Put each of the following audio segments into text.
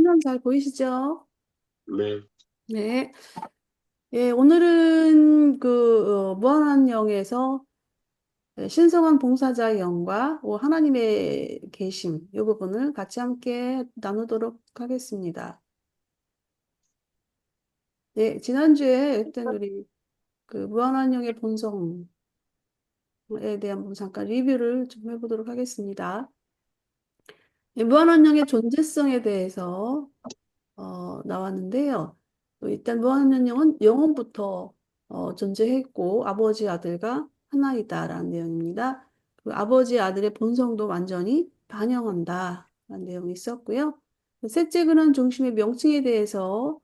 화면 잘 보이시죠? 네, 네. 예, 오늘은 무한한 영에서 신성한 봉사자의 영과 하나님의 계심, 이 부분을 같이 함께 나누도록 하겠습니다. 네, 지난주에 일단 우리 무한한 영의 본성에 대한 부분 잠깐 리뷰를 좀 해보도록 하겠습니다. 무한한 영의 존재성에 대해서 나왔는데요. 일단 무한연령은 영원부터 존재했고 아버지 아들과 하나이다라는 내용입니다. 그 아버지 아들의 본성도 완전히 반영한다라는 내용이 있었고요. 그 셋째 근원 중심의 명칭에 대해서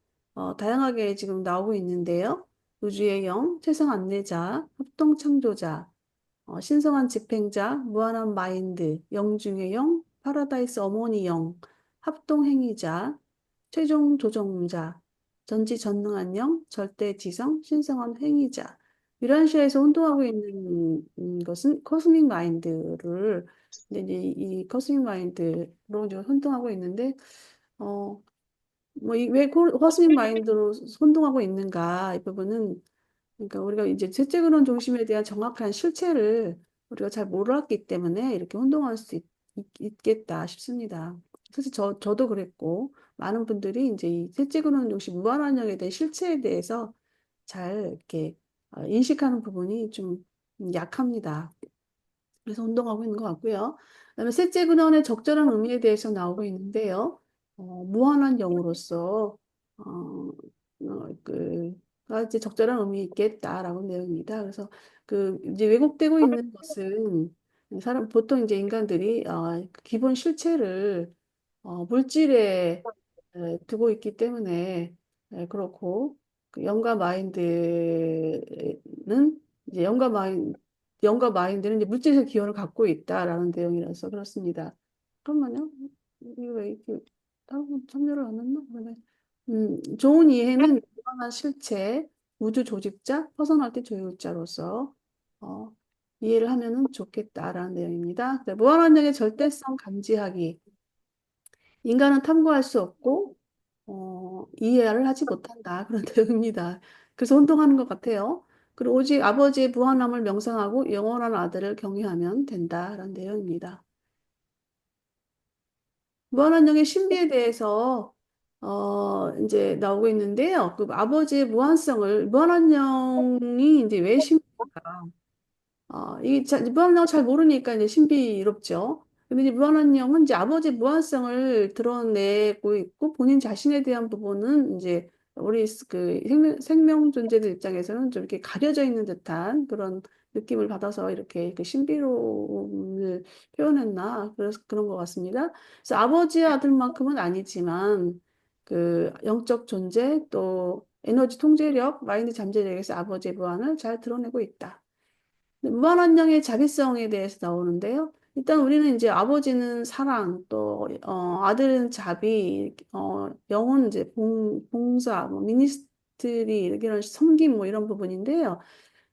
다양하게 지금 나오고 있는데요. 우주의 영, 최성 안내자, 합동 창조자, 신성한 집행자, 무한한 마인드, 영중의 영, 파라다이스 어머니 영, 합동행위자, 최종 조정자, 전지전능한 영, 절대지성, 신성한 행위자. 유란시아에서 혼동하고 있는 것은 코스믹 마인드를 근데 이제 이 코스믹 마인드로 이제 혼동하고 있는데 어, 왜 코스믹 마인드로 혼동하고 있는가 이 부분은 그러니까 우리가 이제 셋째 근원 중심에 대한 정확한 실체를 우리가 잘 몰랐기 때문에 이렇게 혼동할 수 겠다 싶습니다. 그래서 저도 그랬고, 많은 분들이 이제 이 셋째 근원 중심 무한환영에 대한 실체에 대해서 잘 이렇게 인식하는 부분이 좀 약합니다. 그래서 운동하고 있는 것 같고요. 그다음에 셋째 근원의 적절한 의미에 대해서 나오고 있는데요. 무한한 영으로서 이제 적절한 의미 있겠다라고 있습니다. 그래서 이제 왜곡되고 있는 것은 사람 보통 이제 인간들이 기본 실체를 물질에 두고 있기 때문에 그렇고 그 영과 마인드는 이제 영과 마인드는 이제 물질적 기원을 갖고 있다라는 내용이라서 그렇습니다. 잠깐만요. 이거 왜 이렇게 다른 참여를 안 했나? 그러네. 좋은 이해는 무한한 실체, 우주 조직자, 퍼스널티 조율자로서 어, 이해를 하면은 좋겠다라는 내용입니다. 네, 무한한 영의 절대성 감지하기. 인간은 탐구할 수 없고 이해를 하지 못한다. 그런 내용입니다. 그래서 혼동하는 것 같아요. 그리고 오직 아버지의 무한함을 명상하고 영원한 아들을 경외하면 된다라는 내용입니다. 무한한 영의 신비에 대해서 이제 나오고 있는데요. 그 아버지의 무한성을 무한한 영이 이제 왜 신비일까? 무한한 잘 모르니까 이제 신비롭죠. 근데 이제 무한한 영은 이제 아버지의 무한성을 드러내고 있고 본인 자신에 대한 부분은 이제 우리 생명 존재들 입장에서는 좀 이렇게 가려져 있는 듯한 그런 느낌을 받아서 이렇게 그 신비로움을 표현했나 그래서 그런 것 같습니다. 그래서 아버지의 아들만큼은 아니지만 그 영적 존재 또 에너지 통제력, 마인드 잠재력에서 아버지의 무한을 잘 드러내고 있다. 무한환영의 자비성에 대해서 나오는데요. 일단 우리는 이제 아버지는 사랑, 또 아들은 자비, 영혼 이제 봉사, 뭐 미니스트리 이런 섬김 뭐 이런 부분인데요.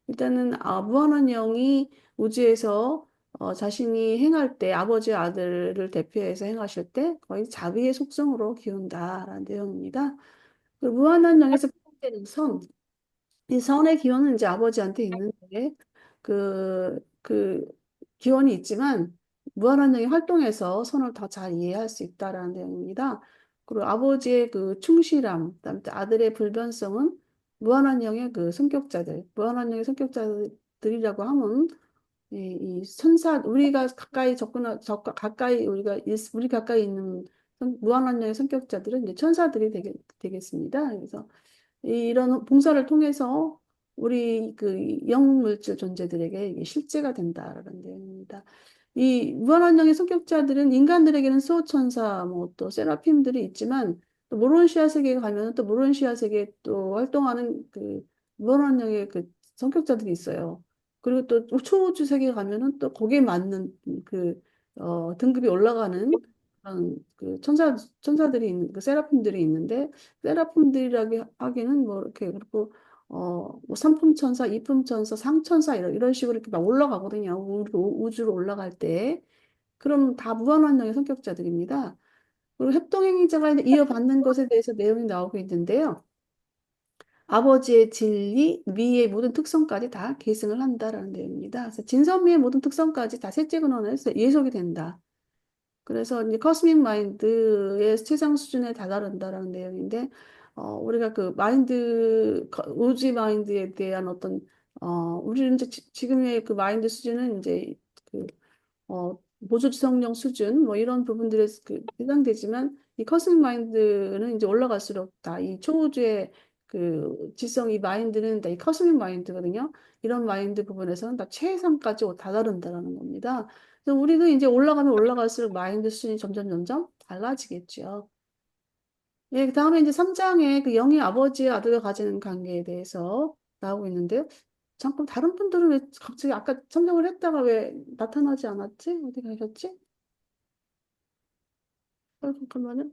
일단은 무한환영이 우주에서 자신이 행할 때 아버지 아들을 대표해서 행하실 때 거의 자비의 속성으로 기운다라는 내용입니다. 그리고 무한환영에서 포함되는 선. 이 선의 기원은 이제 아버지한테 있는데, 그 기원이 있지만, 무한한영이 활동해서 선을 더 잘 이해할 수 있다라는 내용입니다. 그리고 아버지의 그 충실함, 그다음에 또 아들의 불변성은 무한한영의 그 성격자들, 무한한영의 성격자들이라고 하면, 이 천사, 우리가 가까이 가까이, 우리 가까이 있는 무한한영의 성격자들은 이제 천사들이 되겠습니다. 그래서 이런 봉사를 통해서 우리 그 영물질 존재들에게 이게 실제가 된다라는 내용입니다. 이 무한한영의 성격자들은 인간들에게는 수호천사, 뭐 또 세라핌들이 있지만 또 모론시아 세계에 가면 또 모론시아 세계에 또 활동하는 그 무한한영의 그 성격자들이 있어요. 그리고 또 초우주 세계에 가면은 또 거기에 맞는 등급이 올라가는 그런 천사들이 있는 그 세라핌들이 있는데 세라핌들이라고 하기는 뭐 이렇게 그리고 뭐 삼품천사, 이품천사, 상천사 이런 식으로 이렇게 막 올라가거든요. 우주로 올라갈 때. 그럼 다 무한환영의 성격자들입니다. 그리고 협동행위자가 이제 이어받는 것에 대해서 내용이 나오고 있는데요. 아버지의 진리, 미의 모든 특성까지 다 계승을 한다라는 내용입니다. 그래서 진선미의 모든 특성까지 다 셋째 근원에서 예속이 된다. 그래서 이제 커스믹 마인드의 최상 수준에 다다른다라는 내용인데, 우리가 그 마인드, 우주 마인드에 대한 어떤, 우리는 이제 지금의 그 마인드 수준은 이제 그 보조지성령 수준 뭐 이런 부분들에 그 해당되지만 이 커스믹 마인드는 이제 올라갈수록 다 이 초우주의 그 지성 이 마인드는 다 이 커스믹 마인드거든요. 이런 마인드 부분에서는 다 최상까지 다다른다라는 겁니다. 그래서 우리도 이제 올라가면 올라갈수록 마인드 수준이 점점 점점 달라지겠죠. 예, 그다음에 이제 3장에 그 영의 아버지의 아들과 가지는 관계에 대해서 나오고 있는데요. 잠깐 다른 분들은 왜 갑자기 아까 참석을 했다가 왜 나타나지 않았지? 어디 가셨지? 잠깐만요.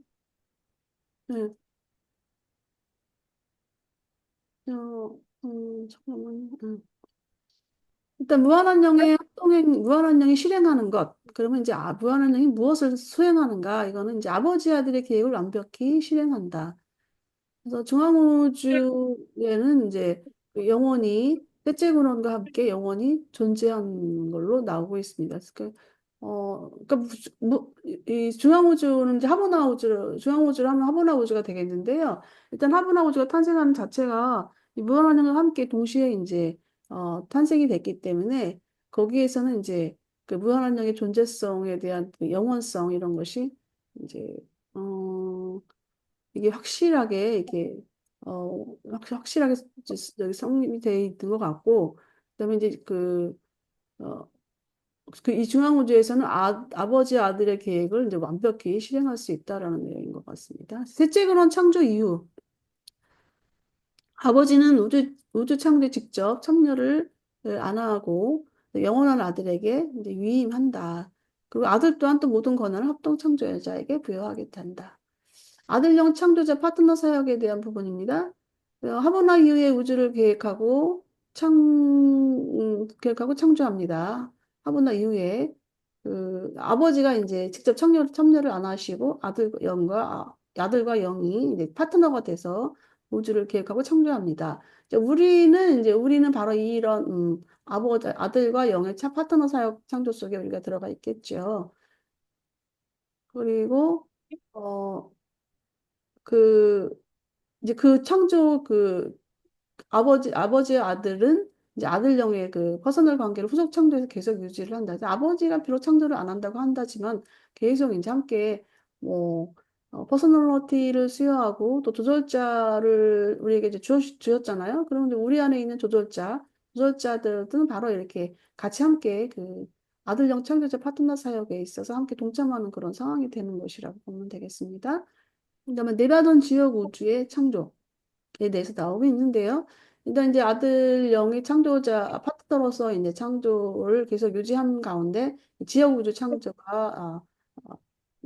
네. 잠깐만요. 일단 무한한령의 합동행, 무한한령이 실행하는 것. 그러면 이제 무한한령이 무엇을 수행하는가? 이거는 이제 아버지 아들의 계획을 완벽히 실행한다. 그래서 중앙우주에는 이제 그 영원히 셋째 근원과 함께 영원히 존재하는 걸로 나오고 있습니다. 그러니까 그러니까 이 중앙우주는 이제 하버나 우주, 중앙우주를 하면 하버나 우주가 되겠는데요. 일단 하버나 우주가 탄생하는 자체가 이 무한한령과 함께 동시에 이제 탄생이 됐기 때문에 거기에서는 이제 그 무한한령의 존재성에 대한 그 영원성 이런 것이 이제 어 이게 확실하게 이게 확실하게 여기 성립이 돼 있는 것 같고 그다음에 이제 어, 그 이 중앙우주에서는 아버지 아들의 계획을 이제 완벽히 실행할 수 있다라는 내용인 것 같습니다. 셋째 근원 창조 이후 아버지는 우주 창조에 직접 참여를 안 하고 영원한 아들에게 이제 위임한다. 그리고 아들 또한 또 모든 권한을 합동 창조자에게 부여하게 된다. 아들용 창조자 파트너 사역에 대한 부분입니다. 하버나 이후에 우주를 계획하고 창조합니다. 하버나 이후에 그 아버지가 이제 직접 참여를 안 하시고 아들과 영이 이제 파트너가 돼서 우주를 계획하고 창조합니다. 이제 우리는 바로 이런 아들과 영의 파트너 사역 창조 속에 우리가 들어가 있겠죠. 그리고 어, 그 이제 그 창조 아버지의 아들은 이제 아들령의 그 퍼스널 관계를 후속 창조에서 계속 유지를 한다. 그래서 아버지가 비록 창조를 안 한다고 한다지만 계속 이제 함께 뭐 퍼스널리티를 수여하고 또 조절자를 우리에게 이제 주었잖아요. 그러면 이제 우리 안에 있는 조절자들은 바로 이렇게 같이 함께 그 아들령 창조자 파트너 사역에 있어서 함께 동참하는 그런 상황이 되는 것이라고 보면 되겠습니다. 그다음에 네바돈 지역 우주의 창조. 에 대해서 나오고 있는데요. 일단 이제 아들 영의 창조자 파트너로서 이제 창조를 계속 유지한 가운데 지역 우주 창조가 아,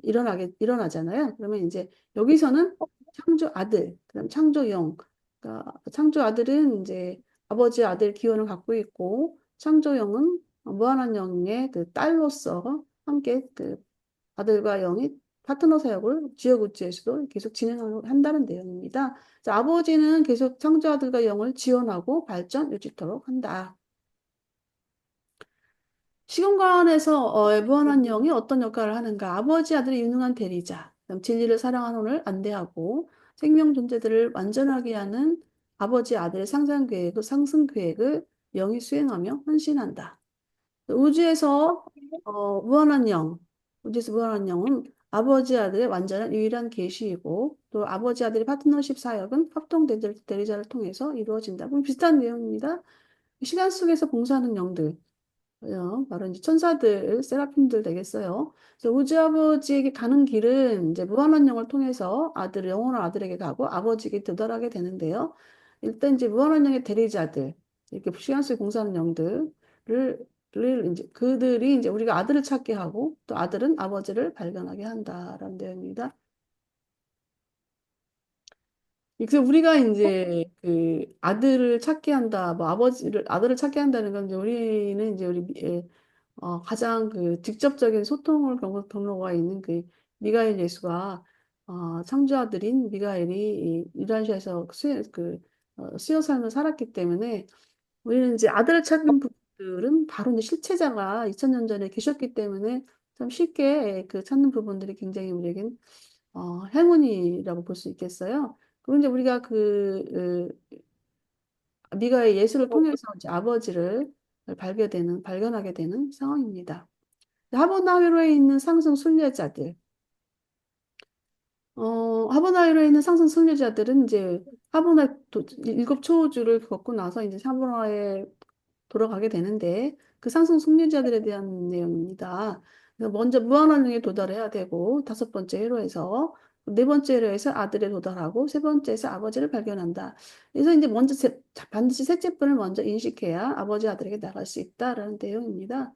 일어나잖아요. 그러면 이제 여기서는 창조 아들, 그다음 창조 영, 그러니까 창조 아들은 이제 아버지 아들 기원을 갖고 있고 창조 영은 무한한 영의 그 딸로서 함께 그 아들과 영이 파트너 사역을 지역 우주에서도 계속 진행한다는 내용입니다. 그래서 아버지는 계속 창조 아들과 영을 지원하고 발전, 유지토록 한다. 시공간에서 무한한 영이 어떤 역할을 하는가? 아버지 아들의 유능한 대리자, 그다음 진리를 사랑하는 오늘 안대하고 생명 존재들을 완전하게 하는 아버지 아들의 상승 계획을 영이 수행하며 헌신한다. 우주에서 무한한 영, 우주에서 무한한 영은 아버지 아들의 완전한 유일한 계시이고 또 아버지 아들의 파트너십 사역은 합동 대리자를 통해서 이루어진다. 그럼 비슷한 내용입니다. 시간 속에서 봉사하는 영들, 바로 이제 천사들, 세라핌들 되겠어요. 그래서 우주 아버지에게 가는 길은 이제 무한한 영을 통해서 영원한 아들에게 가고 아버지에게 도달하게 되는데요. 일단 이제 무한한 영의 대리자들, 이렇게 시간 속에 봉사하는 영들을 이제 그들이 이제 우리가 아들을 찾게 하고 또 아들은 아버지를 발견하게 한다라는 내용입니다. 그래서 우리가 이제 그 아들을 찾게 한다, 뭐 아들을 찾게 한다는 건 이제 우리는 이제 가장 그 직접적인 소통을 경로가 있는 그 미가엘 예수가 창조아들인 미가엘이 이 유다시아에서 수요 삶을 살았기 때문에 우리는 이제 아들을 찾는 부분들은 바로 이제 실체자가 2000년 전에 계셨기 때문에 참 쉽게 그 찾는 부분들이 굉장히 우리에겐 행운이라고 볼 수 있겠어요. 그리고 이제 우리가 미가의 예수를 통해서 이제 아버지를 발견하게 되는 상황입니다. 하버나이로에 있는 상승 순례자들, 하버나이로에 있는 상승 순례자들은 이제 일곱 초주를 겪고 나서 이제 하버나에 돌아가게 되는데 그 상승 순례자들에 대한 내용입니다. 그래서 먼저 무한한령에 도달해야 되고 다섯 번째 회로에서 네 번째 회로에서 아들에 도달하고 세 번째에서 아버지를 발견한다. 그래서 이제 반드시 셋째 분을 먼저 인식해야 아버지 아들에게 나갈 수 있다라는 내용입니다.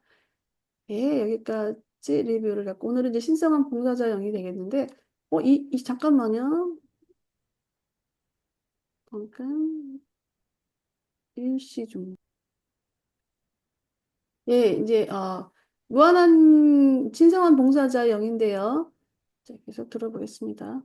예, 여기까지 리뷰를 했고 오늘은 이제 신성한 봉사자형이 되겠는데 잠깐만요. 잠깐 일시 중. 예, 이제 무한한 신성한 봉사자 영인데요. 자, 계속 들어보겠습니다.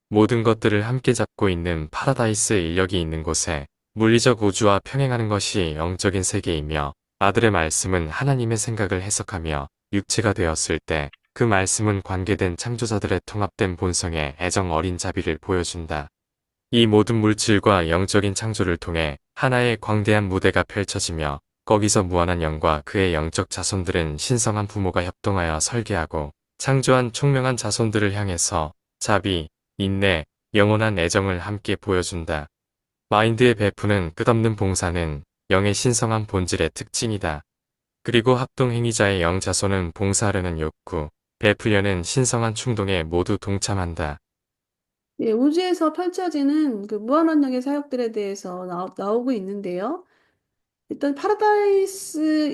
모든 것들을 함께 잡고 있는 파라다이스 인력이 있는 곳에 물리적 우주와 평행하는 것이 영적인 세계이며 아들의 말씀은 하나님의 생각을 해석하며 육체가 되었을 때 그 말씀은 관계된 창조자들의 통합된 본성의 애정 어린 자비를 보여준다. 이 모든 물질과 영적인 창조를 통해 하나의 광대한 무대가 펼쳐지며 거기서 무한한 영과 그의 영적 자손들은 신성한 부모가 협동하여 설계하고 창조한 총명한 자손들을 향해서 자비, 인내, 영원한 애정을 함께 보여준다. 마인드의 베푸는 끝없는 봉사는 영의 신성한 본질의 특징이다. 그리고 합동행위자의 영자손은 봉사하려는 욕구, 베풀려는 신성한 충동에 모두 동참한다. 예, 우주에서 펼쳐지는 그 무한원령의 사역들에 대해서 나오고 있는데요. 일단 파라다이스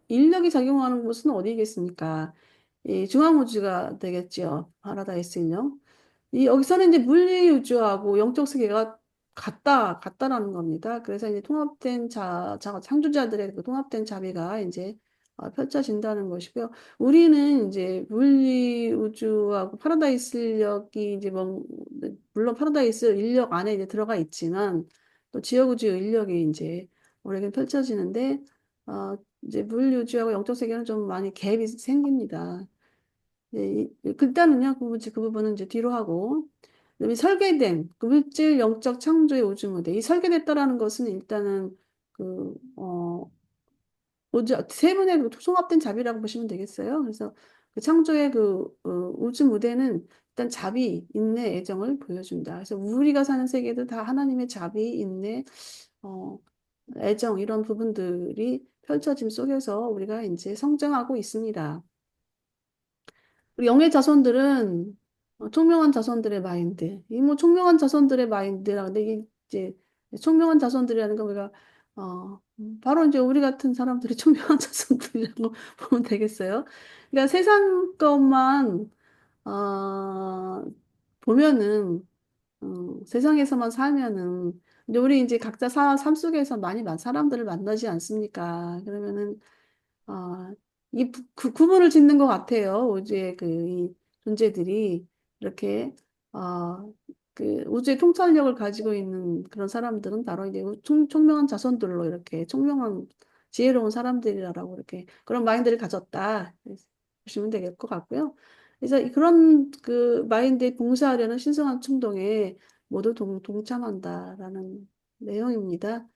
인력이 작용하는 곳은 어디겠습니까? 이 중앙우주가 되겠죠. 파라다이스 인력. 여기서는 이제 물리 우주하고 영적 세계가 같다라는 겁니다. 그래서 이제 창조자들의 그 통합된 자비가 이제 펼쳐진다는 것이고요. 우리는 이제 물리 우주하고 파라다이스 인력이 이제 물론 파라다이스 인력 안에 이제 들어가 있지만 또 지역 우주 인력이 이제 우리에게 펼쳐지는데 이제 물리 우주하고 영적 세계는 좀 많이 갭이 생깁니다. 네, 일단은요, 그 부분은 이제 뒤로 하고, 그다음에 설계된 그 물질 영적 창조의 우주 무대. 이 설계됐다라는 것은 일단은 세 분의 그 총합된 자비라고 보시면 되겠어요. 그래서 그 창조의 우주 무대는 일단 자비, 인내, 애정을 보여준다. 그래서 우리가 사는 세계도 다 하나님의 자비, 인내, 어, 애정 이런 부분들이 펼쳐짐 속에서 우리가 이제 성장하고 있습니다. 우리 영의 자손들은 총명한 자손들의 마인드. 이 뭐 총명한 자손들의 마인드라 근데 이게 이제 총명한 자손들이라는 거 우리가 바로 이제 우리 같은 사람들이 총명한 자손들이라고 보면 되겠어요. 그러니까 세상 것만 보면은 세상에서만 살면은 근데 우리 이제 각자 삶 속에서 많이 사람들을 만나지 않습니까? 그러면은 구분을 짓는 것 같아요. 우주의 이 존재들이 이렇게, 우주의 통찰력을 가지고 있는 그런 사람들은 바로 이제 총명한 자손들로 이렇게 총명한 지혜로운 사람들이라고 이렇게 그런 마인드를 가졌다. 보시면 될 것 같고요. 그래서 그런 그 마인드에 봉사하려는 신성한 충동에 모두 동참한다라는 내용입니다.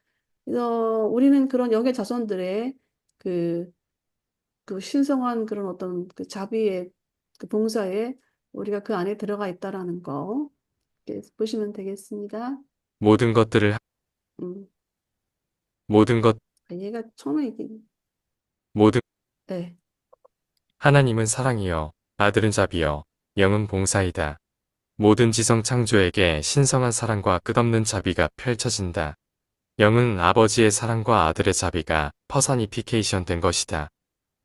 그래서 우리는 그런 영의 자손들의 그 신성한 그런 어떤 그 자비의 그 봉사에 우리가 그 안에 들어가 있다라는 거 이렇게 보시면 되겠습니다. 모든 것들을 음, 모든 것 얘가 처음에 이게 모든 네, 하나님은 사랑이요 아들은 자비요 영은 봉사이다. 모든 지성 창조에게 신성한 사랑과 끝없는 자비가 펼쳐진다. 영은 아버지의 사랑과 아들의 자비가 퍼사니피케이션 된 것이다.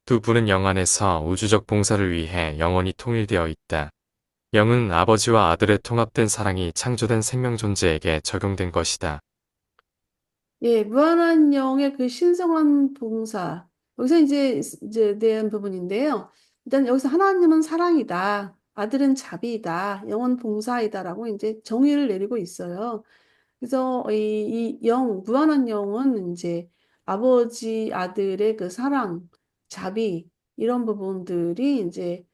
두 분은 영 안에서 우주적 봉사를 위해 영원히 통일되어 있다. 영은 아버지와 아들의 통합된 사랑이 창조된 생명 존재에게 적용된 것이다. 예, 무한한 영의 그 신성한 봉사. 여기서 이제 대한 부분인데요. 일단 여기서 하나님은 사랑이다. 아들은 자비이다. 영은 봉사이다라고 이제 정의를 내리고 있어요. 그래서 이 영, 무한한 영은 이제 아버지, 아들의 그 사랑, 자비, 이런 부분들이 이제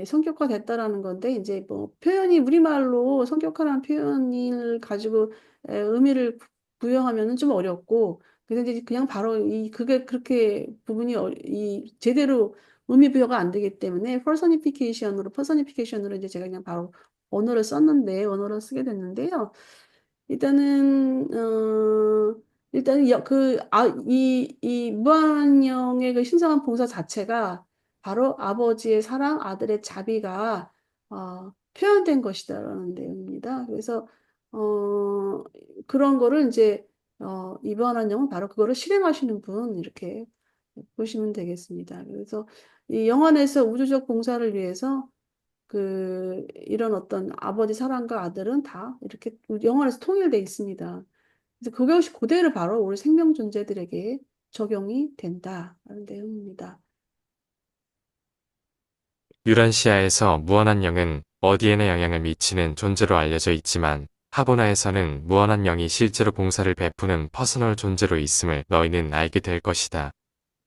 성격화됐다라는 건데, 이제 뭐 표현이 우리말로 성격화라는 표현을 가지고 의미를 부여하면은 좀 어렵고, 근데 이제 그냥 바로 그게 그렇게 부분이 제대로 의미 부여가 안 되기 때문에 퍼서니피케이션으로 이제 제가 그냥 바로 언어를 쓰게 됐는데요. 일단은 일단은 이 무한영의 그 신성한 봉사 자체가 바로 아버지의 사랑, 아들의 자비가 표현된 것이다라는 내용입니다. 그래서 어, 그런 거를 이제 이 무한한 영은 바로 그거를 실행하시는 분 이렇게 보시면 되겠습니다. 그래서 이 영안에서 우주적 봉사를 위해서 이런 어떤 아버지 사랑과 아들은 다 이렇게 영원에서 통일돼 있습니다. 그래서 그것이 그대로 바로 우리 생명 존재들에게 적용이 된다라는 내용입니다. 유란시아에서 무한한 영은 어디에나 영향을 미치는 존재로 알려져 있지만 하보나에서는 무한한 영이 실제로 봉사를 베푸는 퍼스널 존재로 있음을 너희는 알게 될 것이다.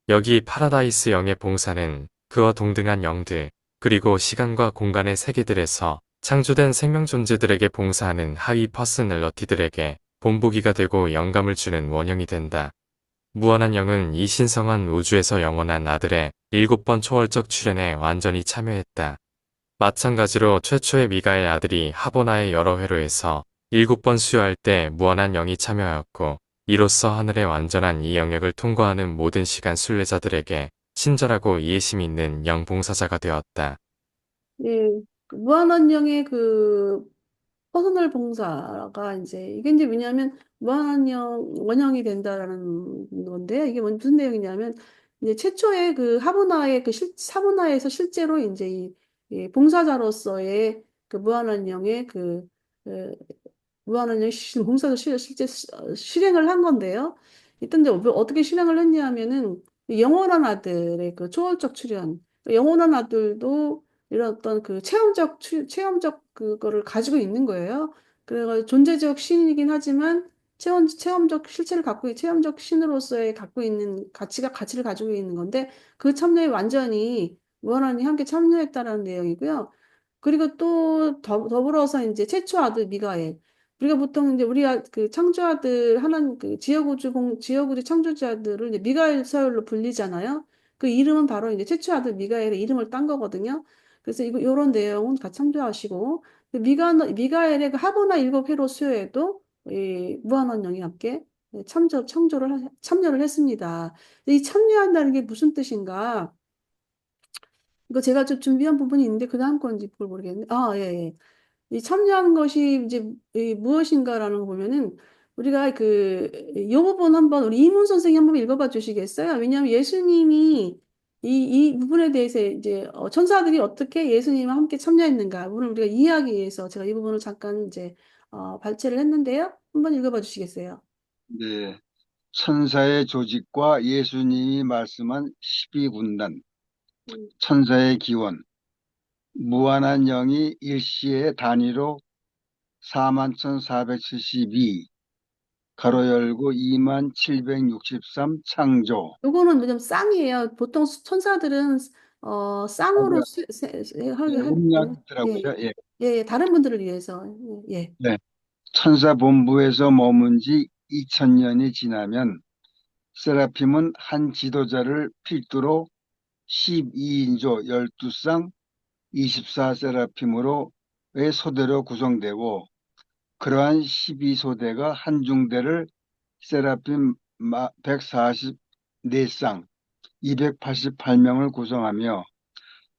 여기 파라다이스 영의 봉사는 그와 동등한 영들, 그리고 시간과 공간의 세계들에서 창조된 생명 존재들에게 봉사하는 하위 퍼스널러티들에게 본보기가 되고 영감을 주는 원형이 된다. 무한한 영은 이 신성한 우주에서 영원한 아들의 7번 초월적 출현에 완전히 참여했다. 마찬가지로 최초의 미가엘 아들이 하보나의 여러 회로에서 7번 수여할 때 무한한 영이 참여하였고, 이로써 하늘의 완전한 이 영역을 통과하는 모든 시간 순례자들에게 친절하고 이해심 있는 영봉사자가 되었다. 예, 그 무한원령의 퍼스널 봉사가 이게 이제 왜냐하면 원형이 된다라는 건데요. 이게 무슨 내용이냐면 이제 최초의 그 하보나의 사보나에서 실제로 이제 이 봉사자로서의 그 무한원령의 무한한 공사도 실제 실행을 한 건데요. 일단 이제 어떻게 실행을 했냐면은 영원한 아들의 그 초월적 출현, 영원한 아들도 이런 어떤 체험적 그거를 가지고 있는 거예요. 그래서 존재적 신이긴 하지만 체험적 실체를 체험적 신으로서의 갖고 있는 가치를 가지고 있는 건데 그 참여에 완전히 무한한이 함께 참여했다라는 내용이고요. 그리고 또 더불어서 이제 최초 아들 미가엘. 우리가 보통 이제 우리가 그 창조아들 하나님 지역우주 창조자들을 이제 미가엘 서열로 불리잖아요. 그 이름은 바로 이제 최초 아들 미가엘의 이름을 딴 거거든요. 그래서 요런 내용은 같이 참조하시고 미가엘의 그 하보나 7회로 수요에도 이 무한원령이 함께 참여를 했습니다. 이 참여한다는 게 무슨 뜻인가? 이거 제가 좀 준비한 부분이 있는데 그 다음 건지 그걸 모르겠는데 예, 예. 이 참여하는 것이 이제 무엇인가라는 거 보면은 우리가 이 부분 한번 우리 이문 선생님 한번 읽어봐 주시겠어요? 왜냐하면 예수님이 이 부분에 대해서 이제 천사들이 어떻게 예수님과 함께 참여했는가 부분을 우리가 이해하기 위해서 제가 이 부분을 잠깐 이제 발췌를 했는데요. 한번 읽어봐 주시겠어요? 네, 천사의 조직과 예수님이 말씀한 12군단, 음, 천사의 기원, 무한한 영이 일시의 단위로 41,472, 가로 음. 열고 2763 창조. 요거는 뭐냐면 쌍이에요. 보통 천사들은 쌍으로 맞아요. 예, 하거든요. 음력이 예, 있더라고요. 예. 예, 예, 다른 분들을 위해서. 예. 네. 천사 본부에서 머문 지 2000년이 지나면 세라핌은 한 지도자를 필두로 12인조 12쌍 24세라핌으로 의 소대로 구성되고 그러한 12소대가 한 중대를 세라핌 144쌍 288명을 구성하며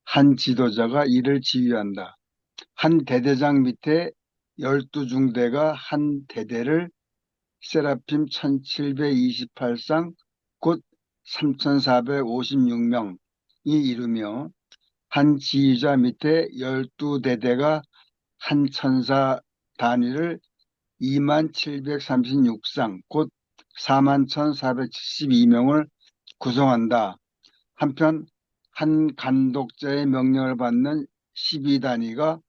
한 지도자가 이를 지휘한다. 한 대대장 밑에 12중대가 한 대대를 세라핌 1728쌍 곧 3456명이 이루며 한 지휘자 밑에 12대대가 한 천사 단위를 2736쌍 곧 41,472명을 구성한다. 한편 한 간독자의 명령을 받는 12단위가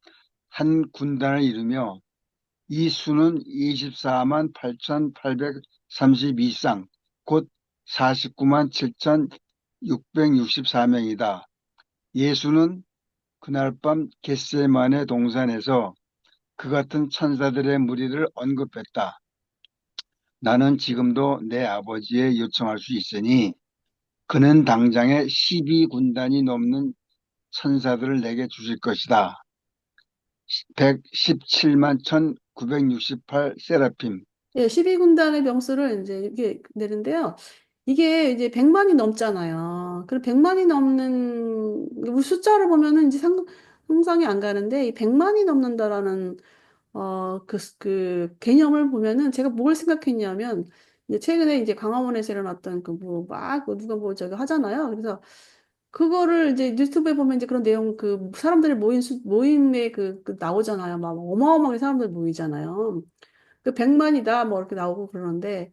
한 군단을 이루며 이 수는 24만 8,832쌍, 곧 49만 7,664명이다. 예수는 그날 밤 겟세마네 동산에서 그 같은 천사들의 무리를 언급했다. 나는 지금도 내 아버지에 요청할 수 있으니 그는 당장에 12군단이 넘는 천사들을 내게 주실 것이다. 117만 1968 세라핌. 예, 12군단의 병수를 이제 이게 내는데요. 이게 이제 100만이 넘잖아요. 그리고 100만이 넘는, 우리 숫자를 보면은 이제 상상이 안 가는데, 이 100만이 넘는다라는, 그 개념을 보면은 제가 뭘 생각했냐면, 이제 최근에 이제 광화문에서 일어났던 그 누가 저기 하잖아요. 그래서 그거를 이제 유튜브에 보면 이제 그런 내용, 그 사람들이 모임에 그 나오잖아요. 막 어마어마하게 사람들 모이잖아요. 그 100만이다 뭐 이렇게 나오고 그러는데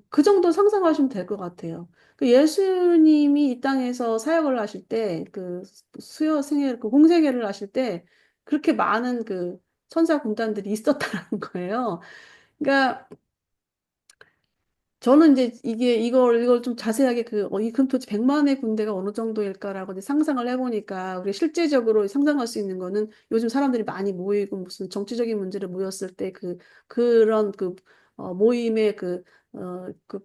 그 정도 상상하시면 될 것 같아요. 그 예수님이 이 땅에서 사역을 하실 때 그 수요 생애 그 공생애를 하실 때 그렇게 많은 그 천사 군단들이 있었다는 거예요. 그러니까 저는 이제 이걸 좀 자세하게 그럼 도대체 100만의 군대가 어느 정도일까라고 이제 상상을 해보니까 우리 실제적으로 상상할 수 있는 거는 요즘 사람들이 많이 모이고 무슨 정치적인 문제를 모였을 때 그런 모임의 그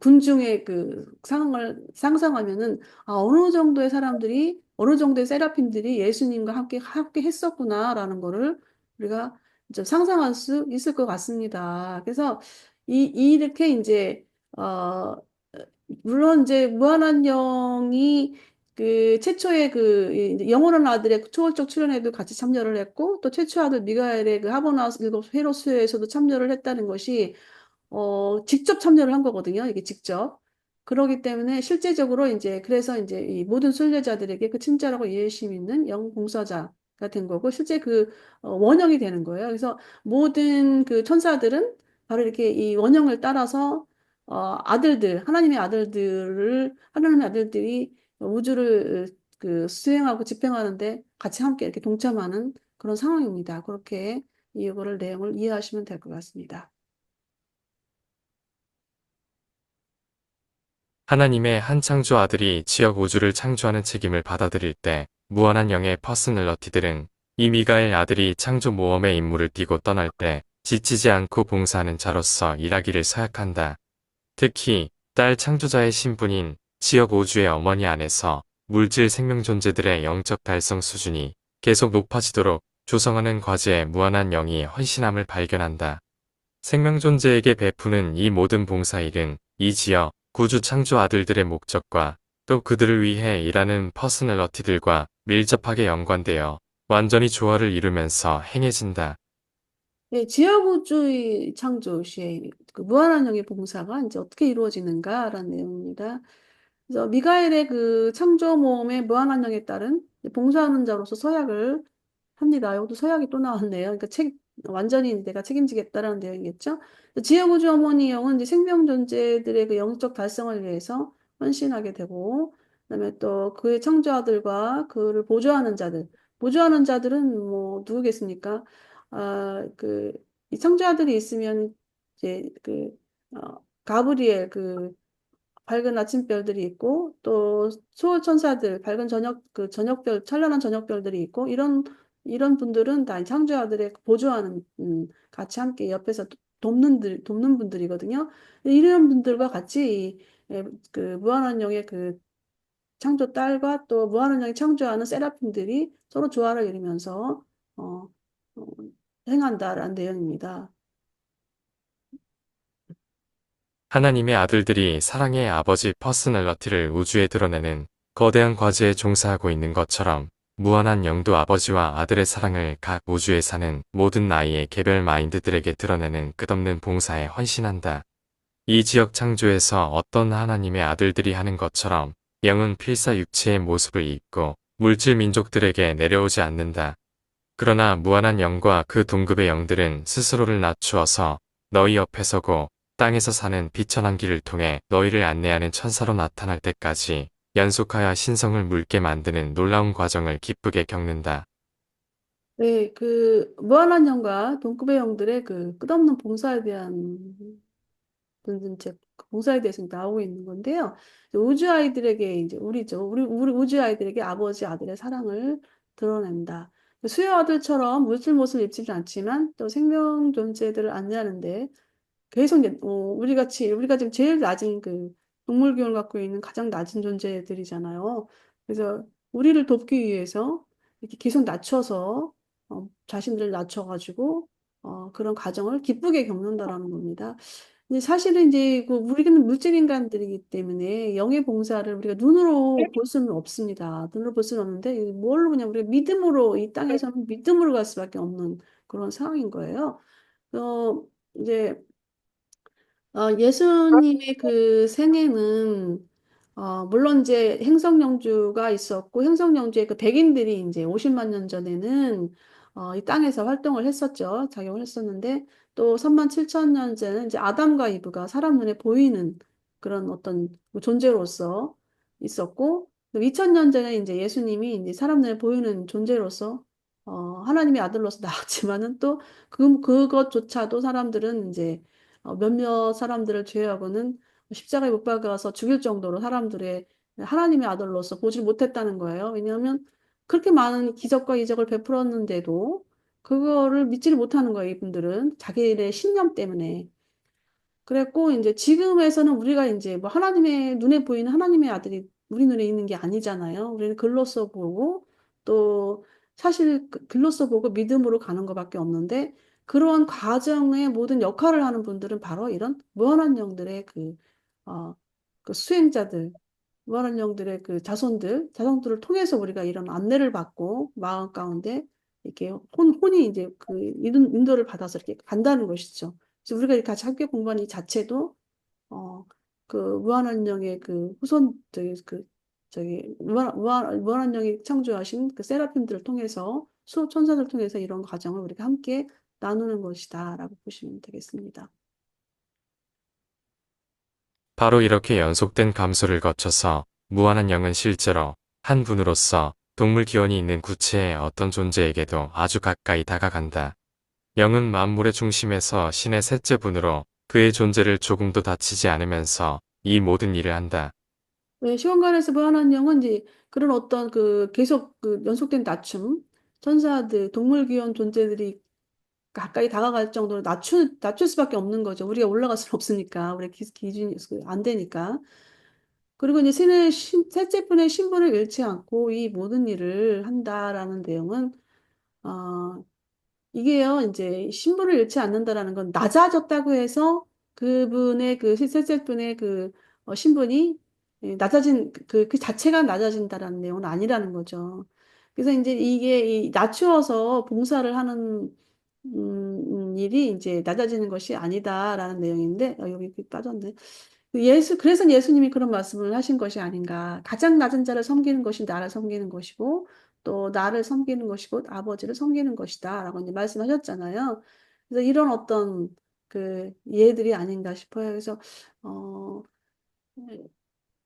군중의 그 상황을 상상하면은 어느 정도의 사람들이 어느 정도의 세라핀들이 예수님과 함께 했었구나라는 거를 우리가 이제 상상할 수 있을 것 같습니다. 그래서 이렇게 이제 어, 물론 이제 무한한 영이 그 최초의 이제 영원한 아들의 초월적 출연에도 같이 참여를 했고 또 최초 아들 미가엘의 그 하버나스 일곱 회로 수요에서도 참여를 했다는 것이 직접 참여를 한 거거든요. 이게 직접. 그러기 때문에 실제적으로 이제 그래서 이제 이 모든 순례자들에게 그 친절하고 이해심 있는 영 봉사자가 된 거고 실제 원형이 되는 거예요. 그래서 모든 그 천사들은 바로 이렇게 이 원형을 따라서 하나님의 아들들이 우주를 그 수행하고 집행하는데 같이 함께 이렇게 동참하는 그런 상황입니다. 그렇게 이거를 내용을 이해하시면 될 것 같습니다. 하나님의 한 창조 아들이 지역 우주를 창조하는 책임을 받아들일 때 무한한 영의 퍼스널러티들은 이 미가엘 아들이 창조 모험의 임무를 띠고 떠날 때 지치지 않고 봉사하는 자로서 일하기를 서약한다. 특히 딸 창조자의 신분인 지역 우주의 어머니 안에서 물질 생명 존재들의 영적 달성 수준이 계속 높아지도록 조성하는 과제에 무한한 영이 헌신함을 발견한다. 생명 존재에게 베푸는 이 모든 봉사일은 이 지역 구주 창조 아들들의 목적과 또 그들을 위해 일하는 퍼스널러티들과 밀접하게 연관되어 완전히 조화를 이루면서 행해진다. 네, 지하구조의 창조 시에 그 무한한 영의 봉사가 이제 어떻게 이루어지는가라는 내용입니다. 그래서 미가엘의 그 창조 모험의 무한한 영에 따른 봉사하는 자로서 서약을 합니다. 이것도 서약이 또 나왔네요. 그러니까 완전히 내가 책임지겠다라는 내용이겠죠. 지혜구주 어머니 영은 이제 생명 존재들의 그 영적 달성을 위해서 헌신하게 되고, 그다음에 또 그의 창조아들과 그를 보조하는 자들은 뭐 누구겠습니까? 이 창조아들이 있으면 이제 가브리엘 밝은 아침별들이 있고 또 수호 천사들 밝은 저녁별 찬란한 저녁별들이 있고 이런 분들은 다 창조자들의 보조하는 같이 함께 옆에서 돕는 분들이거든요. 이런 분들과 같이 그 무한한 영의 그 창조 딸과 또 무한한 영이 창조하는 세라핀들이 서로 조화를 이루면서 어, 어, 행한다라는 내용입니다. 하나님의 아들들이 사랑의 아버지 퍼스널러티를 우주에 드러내는 거대한 과제에 종사하고 있는 것처럼 무한한 영도 아버지와 아들의 사랑을 각 우주에 사는 모든 나이의 개별 마인드들에게 드러내는 끝없는 봉사에 헌신한다. 이 지역 창조에서 어떤 하나님의 아들들이 하는 것처럼 영은 필사 육체의 모습을 입고 물질 민족들에게 내려오지 않는다. 그러나 무한한 영과 그 동급의 영들은 스스로를 낮추어서 너희 옆에 서고 땅에서 사는 비천한 길을 통해 너희를 안내하는 천사로 나타날 때까지 연속하여 신성을 묽게 만드는 놀라운 과정을 기쁘게 겪는다. 네, 그 무한한 영과 동급의 영들의 그 끝없는 봉사에 대한 이제 그 봉사에 대해서 나오고 있는 건데요. 이제 우주 아이들에게 이제 우리죠. 우리 우주 아이들에게 아버지 아들의 사랑을 드러낸다. 수요 아들처럼 물질 못을 입지 않지만 또 생명 존재들을 안내하는데 계속 이제 우리가 지금 제일 낮은 그 동물 기운을 갖고 있는 가장 낮은 존재들이잖아요. 그래서 우리를 돕기 위해서 이렇게 계속 낮춰서 자신들을 낮춰가지고 그런 과정을 기쁘게 겪는다라는 겁니다. 근데 사실은 이제 그 우리는 물질 인간들이기 때문에 영의 봉사를 우리가 눈으로 볼 수는 없습니다. 눈으로 볼 수는 없는데 이게 뭘로 그냥 우리가 믿음으로 이 땅에서는 믿음으로 갈 수밖에 없는 그런 상황인 거예요. 이제 예수님의 그 생애는, 물론 이제 행성영주가 있었고, 행성영주의 그 백인들이 이제 50만 년 전에는, 이 땅에서 활동을 했었죠. 작용을 했었는데, 또 3만 7천 년 전에는 이제 아담과 이브가 사람 눈에 보이는 그런 어떤 존재로서 있었고, 2000년 전에 이제 예수님이 이제 사람 눈에 보이는 존재로서, 하나님의 아들로서 나왔지만은 또 그것조차도 사람들은 이제 몇몇 사람들을 제외하고는 십자가에 못 박아서 죽일 정도로 사람들의 하나님의 아들로서 보지 못했다는 거예요. 왜냐하면 그렇게 많은 기적과 이적을 베풀었는데도 그거를 믿지를 못하는 거예요, 이분들은. 자기의 신념 때문에. 그랬고, 이제 지금에서는 우리가 이제 뭐 하나님의 눈에 보이는 하나님의 아들이 우리 눈에 있는 게 아니잖아요. 우리는 글로써 보고 또 사실 글로써 보고 믿음으로 가는 것밖에 없는데 그런 과정의 모든 역할을 하는 분들은 바로 이런 무한한 영들의 어, 그 수행자들, 무한한 영들의 그 자손들을 통해서 우리가 이런 안내를 받고 마음 가운데 이렇게 혼이 이제 그 인도를 받아서 이렇게 간다는 것이죠. 그래서 우리가 같이 함께 공부하는 이 자체도 어, 그 무한한령의 그 후손들 무한한령이 창조하신 그 세라핌들을 통해서 수호 천사들 통해서 이런 과정을 우리가 함께 나누는 것이다라고 보시면 되겠습니다. 바로 이렇게 연속된 감소를 거쳐서 무한한 영은 실제로 한 분으로서 동물 기원이 있는 구체의 어떤 존재에게도 아주 가까이 다가간다. 영은 만물의 중심에서 신의 셋째 분으로 그의 존재를 조금도 다치지 않으면서 이 모든 일을 한다. 네, 시공간에서 무한한 영은 이제 그런 어떤 그 계속 그 연속된 낮춤, 천사들, 동물 귀한 존재들이 가까이 다가갈 정도로 낮출 수밖에 없는 거죠. 우리가 올라갈 수는 없으니까. 우리 기준이 안 되니까. 그리고 이제 셋째 분의 신분을 잃지 않고 이 모든 일을 한다라는 내용은, 어, 이게요, 이제 신분을 잃지 않는다라는 건 낮아졌다고 해서 그분의 그 셋째 분의 신분이 그 자체가 낮아진다라는 내용은 아니라는 거죠. 그래서 이제 이게 낮추어서 봉사를 하는 일이 이제 낮아지는 것이 아니다라는 내용인데, 여기 빠졌네. 그래서 예수님이 그런 말씀을 하신 것이 아닌가. 가장 낮은 자를 섬기는 것이 나를 섬기는 것이고, 또 나를 섬기는 것이고, 아버지를 섬기는 것이다. 라고 이제 말씀하셨잖아요. 그래서 이런 어떤 예들이 아닌가 싶어요. 그래서, 어,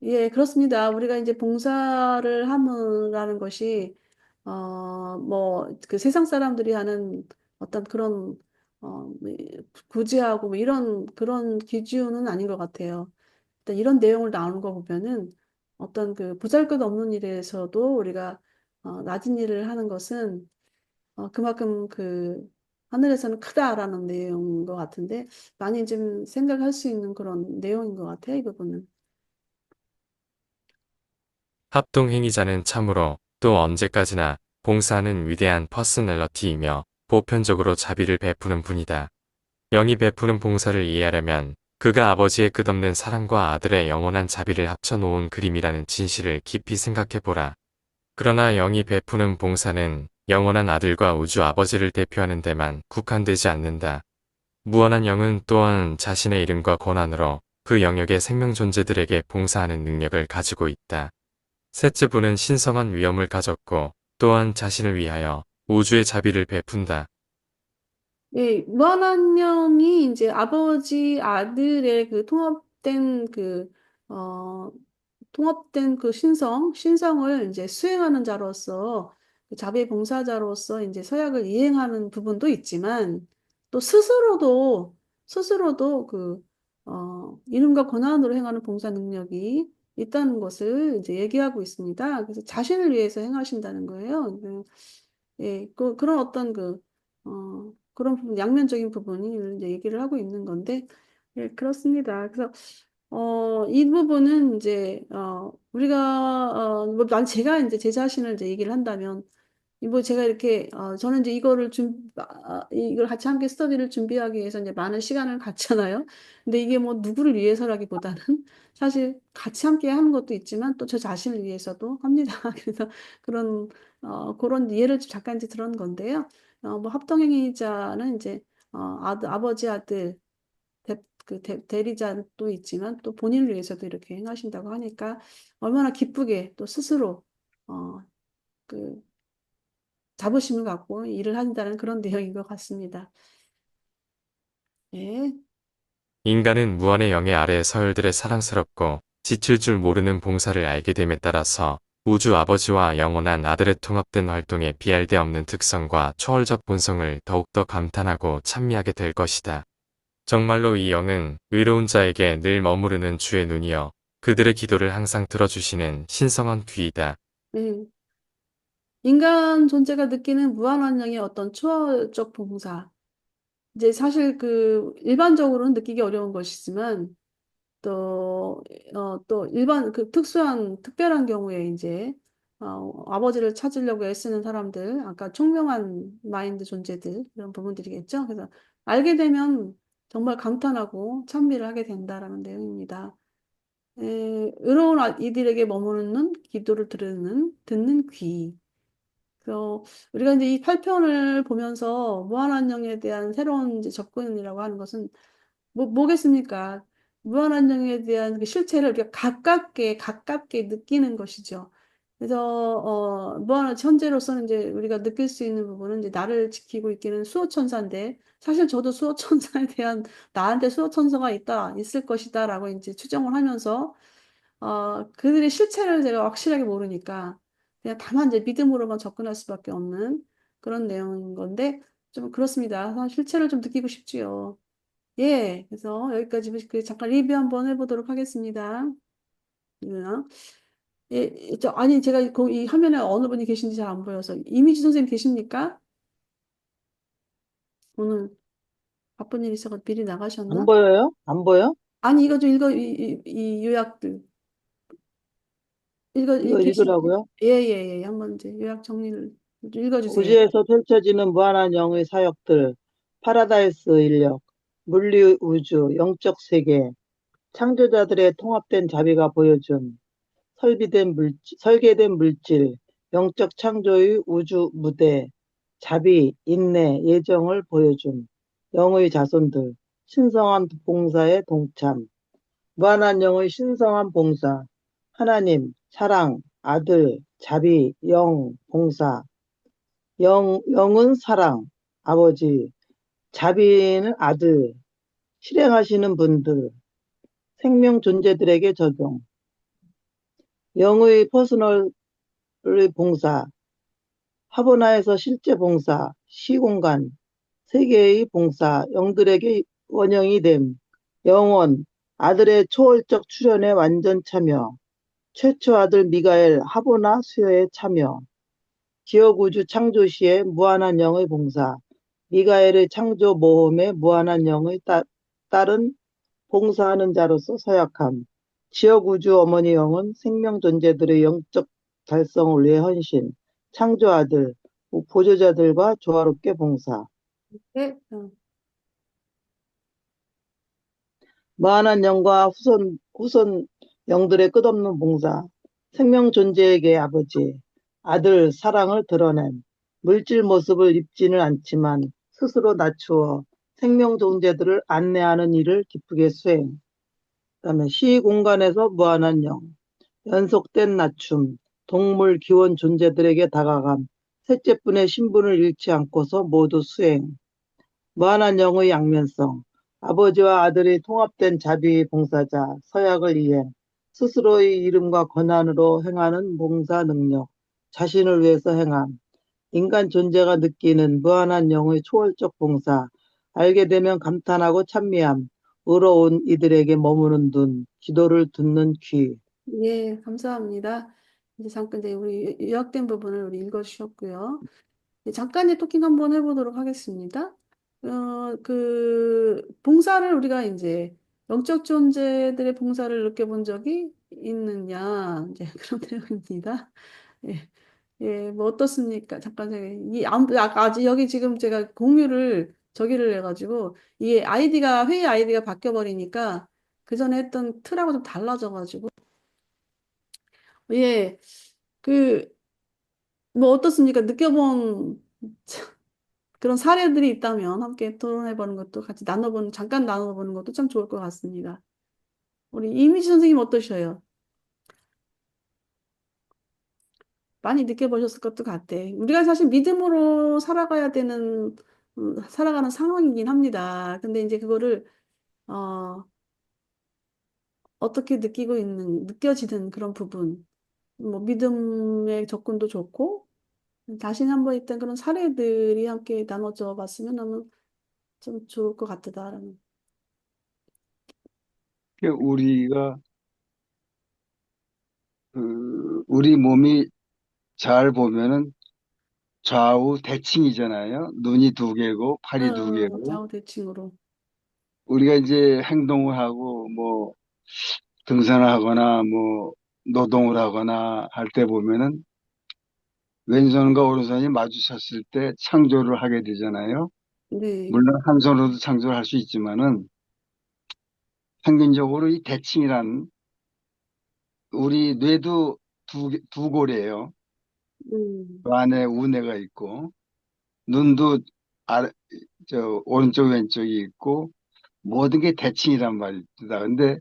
예, 그렇습니다. 우리가 이제 봉사를 함이라는 것이, 그 세상 사람들이 하는 어떤 그런, 뭐, 구제하고 뭐 이런, 그런 기준은 아닌 것 같아요. 일단 이런 내용을 나오는 거 보면은 어떤 그 보잘것없는 일에서도 우리가 낮은 일을 하는 것은 그만큼 하늘에서는 크다라는 내용인 것 같은데 많이 좀 생각할 수 있는 그런 내용인 것 같아요, 이 부분은. 합동행위자는 참으로 또 언제까지나 봉사하는 위대한 퍼스널러티이며 보편적으로 자비를 베푸는 분이다. 영이 베푸는 봉사를 이해하려면 그가 아버지의 끝없는 사랑과 아들의 영원한 자비를 합쳐놓은 그림이라는 진실을 깊이 생각해보라. 그러나 영이 베푸는 봉사는 영원한 아들과 우주 아버지를 대표하는 데만 국한되지 않는다. 무한한 영은 또한 자신의 이름과 권한으로 그 영역의 생명 존재들에게 봉사하는 능력을 가지고 있다. 셋째 분은 신성한 위엄을 가졌고 또한 자신을 위하여 우주의 자비를 베푼다. 예, 무한한 영이 이제 아버지 아들의 그 통합된 어, 통합된 그 신성을 이제 수행하는 자로서, 그 자비봉사자로서 이제 서약을 이행하는 부분도 있지만, 또 스스로도 이름과 권한으로 행하는 봉사 능력이 있다는 것을 이제 얘기하고 있습니다. 그래서 자신을 위해서 행하신다는 거예요. 예, 그런 어떤 그런 부분, 양면적인 부분이 이제 얘기를 하고 있는 건데, 예, 그렇습니다. 그래서, 이 부분은 이제, 제가 이제 제 자신을 이제 얘기를 한다면, 뭐 제가 이렇게, 저는 이제 이걸 같이 함께 스터디를 준비하기 위해서 이제 많은 시간을 갖잖아요. 근데 이게 뭐 누구를 위해서라기보다는 사실 같이 함께 하는 것도 있지만 또 저 자신을 위해서도 합니다. 그래서 그런 예를 잠깐 이제 들은 건데요. 뭐 합동행위자는 이제, 아버지, 아들, 대리자도 있지만 또 본인을 위해서도 이렇게 행하신다고 하니까 얼마나 기쁘게 또 스스로, 어, 그, 자부심을 갖고 일을 한다는 그런 내용인 것 같습니다. 예, 인간은 무한의 영의 아래 서열들의 사랑스럽고 지칠 줄 모르는 봉사를 알게 됨에 따라서 우주 아버지와 영원한 아들의 통합된 활동의 비할데 없는 특성과 초월적 본성을 더욱더 감탄하고 찬미하게 될 것이다. 정말로 이 영은 의로운 자에게 늘 머무르는 주의 눈이여 그들의 기도를 항상 들어주시는 신성한 귀이다. 예. 인간 존재가 느끼는 무한한 영의 어떤 초월적 봉사. 이제 사실 일반적으로는 느끼기 어려운 것이지만, 또 특별한 경우에 이제, 아버지를 찾으려고 애쓰는 사람들, 아까 총명한 마인드 존재들, 이런 부분들이겠죠. 그래서 알게 되면 정말 감탄하고 찬미를 하게 된다라는 내용입니다. 의로운 이들에게 머무르는 기도를 듣는 귀. 그래서 우리가 이제 이 8편을 보면서 무한한령에 대한 새로운 이제 접근이라고 하는 것은 뭐겠습니까? 무한한령에 대한 그 실체를 우리가 가깝게 느끼는 것이죠. 그래서, 현재로서는 이제 우리가 느낄 수 있는 부분은 이제 나를 지키고 있기는 수호천사인데, 사실 저도 수호천사에 대한, 나한테 수호천사가 있을 것이다라고 이제 추정을 하면서, 그들의 실체를 제가 확실하게 모르니까 그냥 다만 이제 믿음으로만 접근할 수밖에 없는 그런 내용인 건데 좀 그렇습니다. 실체를 좀 느끼고 싶지요. 예, 그래서 여기까지 잠깐 리뷰 한번 해보도록 하겠습니다. 예, 아니 제가 이 화면에 어느 분이 계신지 잘 안 보여서 이미지 선생님 계십니까? 오늘 바쁜 일 있어서 미리 안 나가셨나? 보여요? 안 보여? 아니 이거 좀 읽어 이 요약들 이거 계신지 읽으라고요? 예예예 한번 이제 요약 정리를 좀 읽어주세요. 우주에서 펼쳐지는 무한한 영의 사역들, 파라다이스 인력, 물리 우주, 영적 세계, 창조자들의 통합된 자비가 보여준 설계된 물질, 영적 창조의 우주 무대, 자비, 인내, 예정을 보여준 영의 자손들, 신성한 봉사에 동참, 무한한 영의 신성한 봉사, 하나님, 사랑, 아들, 자비, 영, 봉사, 영은 사랑, 아버지, 자비는 아들, 실행하시는 분들, 생명 존재들에게 적용, 영의 퍼스널의 봉사, 하보나에서 실제 봉사, 시공간, 세계의 봉사, 영들에게 원형이 됨, 영원, 아들의 초월적 출현에 완전 참여, 최초 아들 미가엘 하보나 수여에 참여, 지역우주 창조 시에 무한한 영의 봉사, 미가엘의 창조 모험에 무한한 영의 딸은 봉사하는 자로서 서약함, 지역우주 어머니 영은 생명 존재들의 영적 달성을 위해 헌신, 창조 아들, 보조자들과 조화롭게 봉사, 네, 무한한 영과 후손 영들의 끝없는 봉사, 생명 존재에게 아버지, 아들 사랑을 드러냄, 물질 모습을 입지는 않지만 스스로 낮추어 생명 존재들을 안내하는 일을 기쁘게 수행. 그다음에 시 공간에서 무한한 영, 연속된 낮춤, 동물 기원 존재들에게 다가감, 셋째분의 신분을 잃지 않고서 모두 수행. 무한한 영의 양면성, 아버지와 아들이 통합된 자비 봉사자, 서약을 이행, 스스로의 이름과 권한으로 행하는 봉사 능력, 자신을 위해서 행함, 인간 존재가 느끼는 무한한 영의 초월적 봉사, 알게 되면 감탄하고 찬미함, 의로운 이들에게 머무는 눈, 기도를 듣는 귀. 예, 감사합니다. 이제 잠깐 이제 우리 요약된 부분을 우리 읽어주셨고요. 네, 잠깐의 토킹 한번 해보도록 하겠습니다. 봉사를 우리가 이제 영적 존재들의 봉사를 느껴본 적이 있느냐, 이제 그런 내용입니다. 예, 예, 뭐 어떻습니까? 잠깐, 아직 여기 지금 제가 공유를 저기를 해가지고, 이게 회의 아이디가 바뀌어버리니까 그 전에 했던 틀하고 좀 달라져가지고, 예, 그, 뭐 어떻습니까? 느껴본 그런 사례들이 있다면 함께 토론해보는 것도 같이 잠깐 나눠보는 것도 참 좋을 것 같습니다. 우리 이미지 선생님 어떠셔요? 많이 느껴보셨을 것도 같아. 우리가 사실 믿음으로 살아가는 상황이긴 합니다. 근데 이제 그거를, 어, 어떻게 느껴지는 그런 부분. 뭐 믿음의 접근도 좋고, 자신 한번 있던 그런 사례들이 함께 나눠져 봤으면 하면 좀 좋을 것 같다라는. 우리가 우리 몸이 잘 보면은 좌우 대칭이잖아요. 눈이 두 개고 팔이 두 개고 좌우 대칭으로. 우리가 이제 행동을 하고 뭐 등산을 하거나 뭐 노동을 하거나 할 때 보면은 왼손과 오른손이 마주쳤을 때 창조를 하게 되잖아요. 네. 물론 한 손으로도 창조를 할 수 있지만은 평균적으로 이 대칭이란 우리 뇌도 두 골이에요. 음, 그 안에 우뇌가 있고 눈도 아래, 오른쪽 왼쪽이 있고 모든 게 대칭이란 말입니다. 근데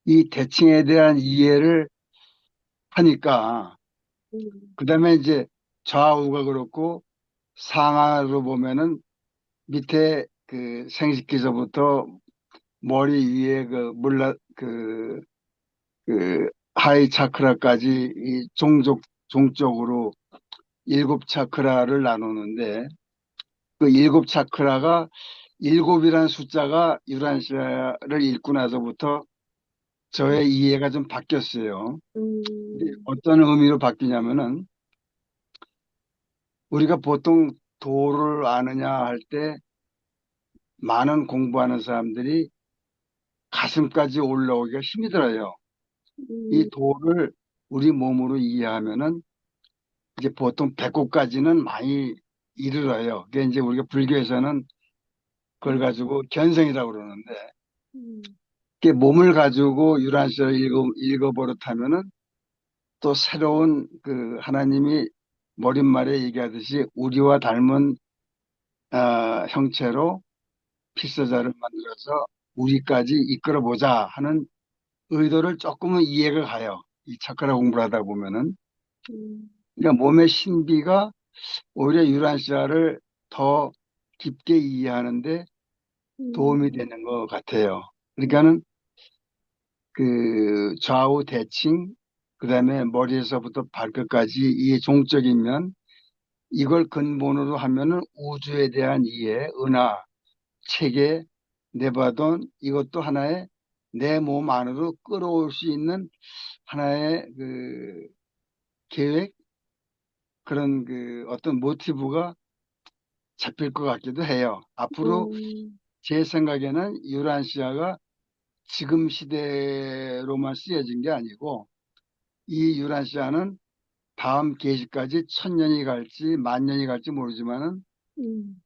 이 대칭에 대한 이해를 하니까 그다음에 이제 좌우가 그렇고 상하로 보면은 밑에 그 생식기서부터 머리 위에 그 하이 차크라까지 이 종적으로 일곱 차크라를 나누는데 그 일곱 차크라가 일곱이라는 숫자가 유란시아를 읽고 나서부터 저의 이해가 좀 바뀌었어요. 근데 음, 어떤 의미로 바뀌냐면은 우리가 보통 도를 아느냐 할 때 많은 공부하는 사람들이 가슴까지 올라오기가 힘이 들어요. 이 음, 도를 우리 몸으로 이해하면은 이제 보통 배꼽까지는 많이 이르러요. 그게 이제 우리가 불교에서는 그걸 가지고 견성이라고 그러는데 음, 그게 몸을 가지고 유란시를 읽어버릇하면은 또 새로운 그 하나님이 머릿말에 얘기하듯이 우리와 닮은 형체로 필사자를 만들어서 우리까지 이끌어 보자 하는 의도를 조금은 이해가 가요. 이 차크라 공부를 하다 보면은. 음, 그러니까 몸의 신비가 오히려 유란시아를 더 깊게 이해하는데 도움이 음, 되는 것 같아요. 그러니까는 그 좌우 대칭, 그다음에 머리에서부터 발끝까지 이 종적인 면, 이걸 근본으로 하면은 우주에 대한 이해, 은하, 체계, 내바돈, 이것도 하나의 내 몸 안으로 끌어올 수 있는 하나의 그 계획, 그런 그 어떤 모티브가 잡힐 것 같기도 해요. 앞으로 음, 제 생각에는 유란시아가 지금 시대로만 쓰여진 게 아니고 이 유란시아는 다음 계시까지 천년이 갈지 만년이 갈지 모르지만은 음,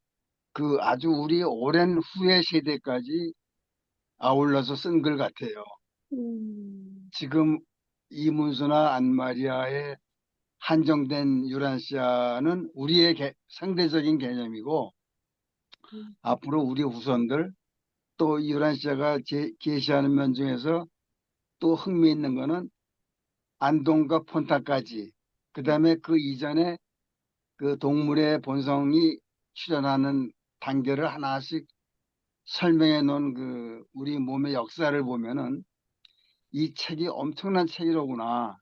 그 아주 우리 오랜 후의 세대까지 아울러서 쓴 글 같아요. 음, 지금 이문수나 안마리아의 한정된 유란시아는 우리의 상대적인 개념이고 음, 앞으로 우리 후손들 또 유란시아가 계시하는 면 중에서 또 흥미있는 거는 안동과 폰타까지 그다음에 그 이전에 그 동물의 본성이 출현하는 단계를 하나씩 설명해 놓은 그 우리 몸의 역사를 보면은 이 책이 엄청난 책이로구나.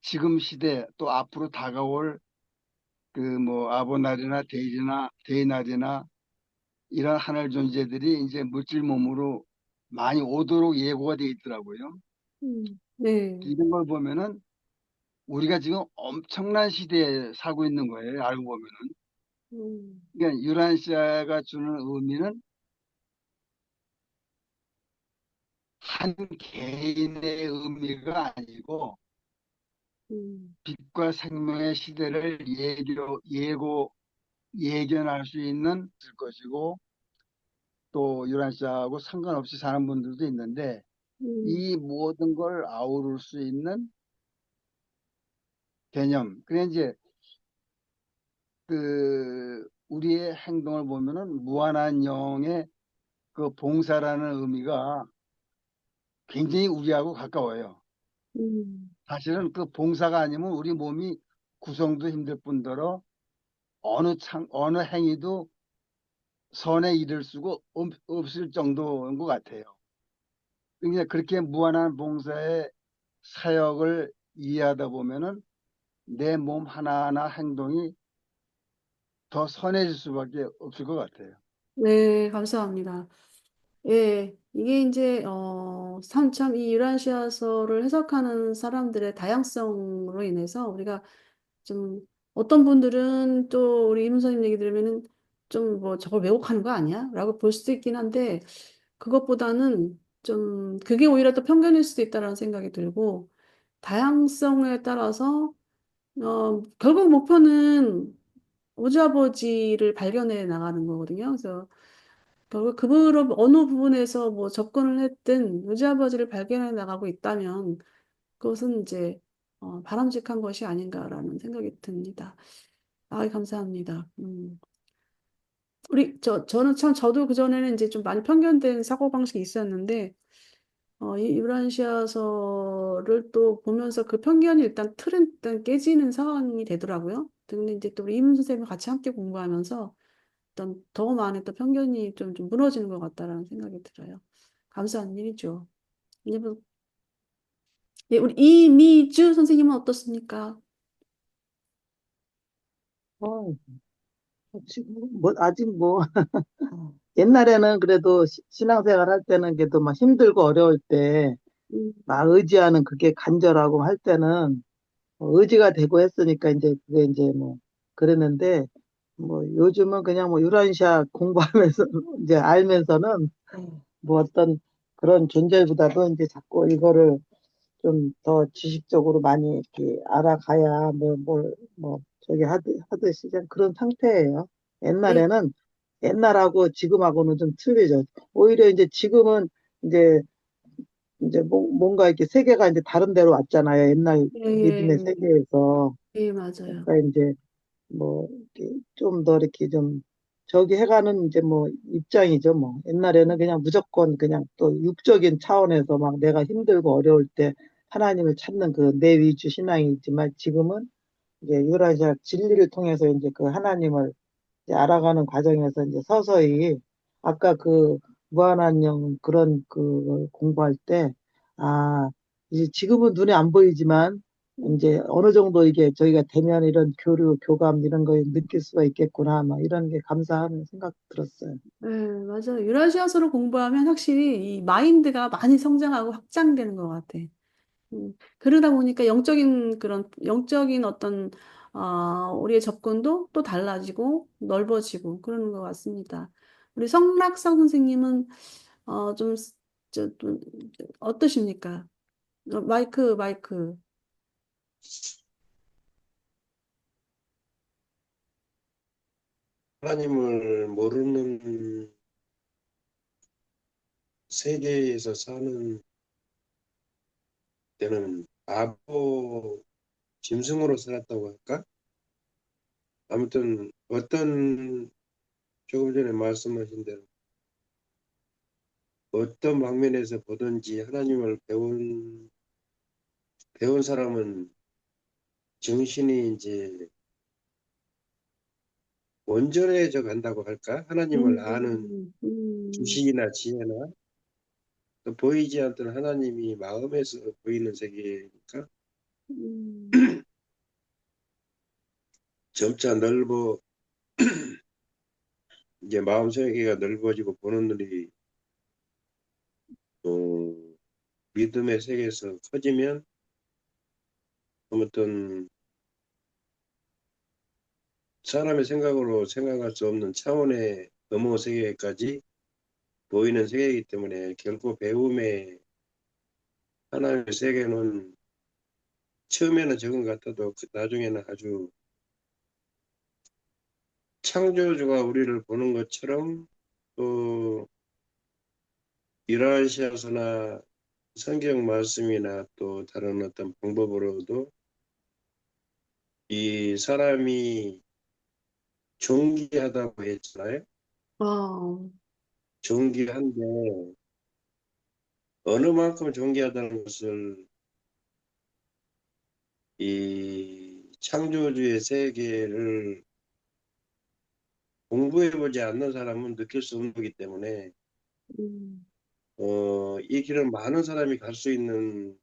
지금 시대 또 앞으로 다가올 그 뭐 아보날이나 데이날이나 이런 하늘 존재들이 이제 물질 몸으로 많이 오도록 예고가 돼 있더라고요. 네. 이런 걸 보면은 우리가 지금 엄청난 시대에 살고 있는 거예요. 알고 보면은. 음, 그러니까 유란시아가 주는 의미는 한 개인의 의미가 아니고 음, 빛과 생명의 시대를 예견할 수 있는 것이고 또 유란시아하고 상관없이 사는 분들도 있는데 음, 이 모든 걸 아우를 수 있는 개념. 그래 이제 그 우리의 행동을 보면은 무한한 영의 그 봉사라는 의미가 굉장히 우리하고 가까워요. 음, 사실은 그 봉사가 아니면 우리 몸이 구성도 힘들 뿐더러 어느 행위도 선에 이를 수가 없을 정도인 것 같아요. 그러니까 그렇게 무한한 봉사의 사역을 이해하다 보면은 내 몸 하나하나 행동이 더 선해질 수밖에 없을 것 같아요. 네, 감사합니다. 예, 이게 이제, 참, 이 유란시아서를 해석하는 사람들의 다양성으로 인해서 우리가 좀, 어떤 분들은 또 우리 이문서님 얘기 들으면은 좀 뭐 저걸 왜곡하는 거 아니야? 라고 볼 수도 있긴 한데, 그것보다는 좀, 그게 오히려 또 편견일 수도 있다라는 생각이 들고, 다양성에 따라서, 결국 목표는 오지아버지를 발견해 나가는 거거든요. 그래서 결국 그분으로 어느 부분에서 뭐 접근을 했든 오지아버지를 발견해 나가고 있다면 그것은 이제 바람직한 것이 아닌가라는 생각이 듭니다. 아, 감사합니다. 저는 참, 저도 그전에는 이제 좀 많이 편견된 사고방식이 있었는데, 이 유라시아서를 또 보면서 그 편견이 일단 틀은 일단 깨지는 상황이 되더라고요. 근데 이제 또 우리 이문 선생님과 같이 함께 공부하면서 어떤 더 많은 또 편견이 좀 무너지는 것 같다라는 생각이 들어요. 감사한 일이죠. 이제 뭐, 예, 우리 이미주 선생님은 어떻습니까? 어, 지금 뭐 아직 뭐 옛날에는 그래도 신앙생활 할 때는 그래도 막 힘들고 어려울 때 음, 막 의지하는 그게 간절하고 할 때는 의지가 되고 했으니까 이제 그게 이제 뭐 그랬는데 뭐 요즘은 그냥 뭐 유란시아 공부하면서 이제 알면서는 뭐 어떤 그런 존재보다도 이제 자꾸 이거를 좀 더 지식적으로 많이 이렇게 알아가야 뭐 저기 하듯이 좀 그런 상태예요. 네, 옛날에는 옛날하고 지금하고는 좀 틀리죠. 오히려 이제 지금은 이제 뭔가 이렇게 세계가 이제 다른 데로 왔잖아요. 옛날 예, 믿음의 예, 세계에서. 예, 맞아요. 그러니까 이제 뭐 좀 더 이렇게 좀 저기 해가는 이제 뭐 입장이죠. 뭐 옛날에는 그냥 무조건 그냥 또 육적인 차원에서 막 내가 힘들고 어려울 때 하나님을 찾는 그 내 위주 신앙이지만 지금은 이제 유라시아 진리를 통해서 이제 그 하나님을 이제 알아가는 과정에서 이제 서서히 아까 그 무한한 영 그런 그 공부할 때 아, 이제 지금은 눈에 안 보이지만 이제 어느 정도 이게 저희가 되면 이런 교류, 교감 이런 거 느낄 수가 있겠구나. 막 이런 게 감사하는 생각 들었어요. 네, 맞아요. 유라시아서를 공부하면 확실히 이 마인드가 많이 성장하고 확장되는 것 같아. 그러다 보니까 영적인 어떤, 우리의 접근도 또 달라지고 넓어지고 그러는 것 같습니다. 우리 성락상 선생님은, 좀, 좀, 어떠십니까? 마이크. 하나님을 모르는 세계에서 사는 때는 바보 짐승으로 살았다고 할까? 아무튼 어떤 조금 전에 말씀하신 대로 어떤 방면에서 보든지 하나님을 배운 사람은 정신이 이제 온전해져 간다고 할까? 하나님을 아는 음, 음, 지식이나 지혜나 또 보이지 않던 하나님이 마음에서 보이는 세계니까 음, 점차 넓어 이제 마음 세계가 넓어지고 보는 눈이 어, 믿음의 세계에서 커지면 어떤 사람의 생각으로 생각할 수 없는 차원의 넘어 세계까지 보이는 세계이기 때문에 결코 배움의 하나님의 세계는 처음에는 적은 것 같아도 나중에는 아주 창조주가 우리를 보는 것처럼 또 이라시아서나 성경 말씀이나 또 다른 어떤 방법으로도 이 사람이 존귀하다고 했잖아요. 어, 존귀한데 어느 만큼 존귀하다는 것을 이 창조주의 세계를 공부해보지 않는 사람은 느낄 수 없는 거기 때문에 음, 이 길은 많은 사람이 갈 수 있는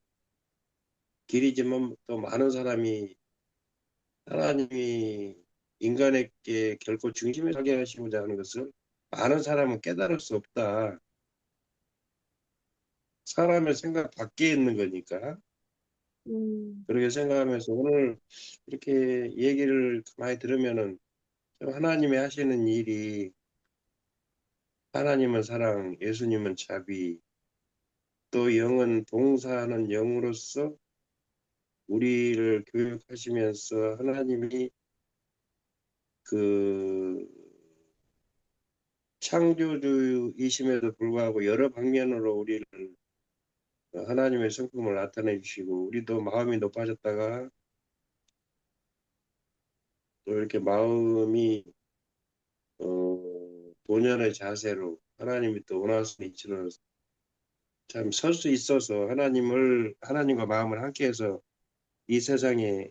길이지만 또 많은 사람이 하나님이 인간에게 결코 중심에 서게 하시고자 하는 것을 많은 사람은 깨달을 수 없다. 사람의 생각 밖에 있는 거니까. 음, 그렇게 생각하면서 오늘 이렇게 얘기를 많이 들으면은 하나님이 하시는 일이 하나님은 사랑, 예수님은 자비, 또 영은 봉사하는 영으로서 우리를 교육하시면서 하나님이 그 창조주이심에도 불구하고 여러 방면으로 우리를 하나님의 성품을 나타내 주시고 우리도 마음이 높아졌다가 또 이렇게 마음이 본연의 자세로 하나님이 또 원하시는 이치로 참 설 수 있어서 하나님과 마음을 함께해서 이 세상에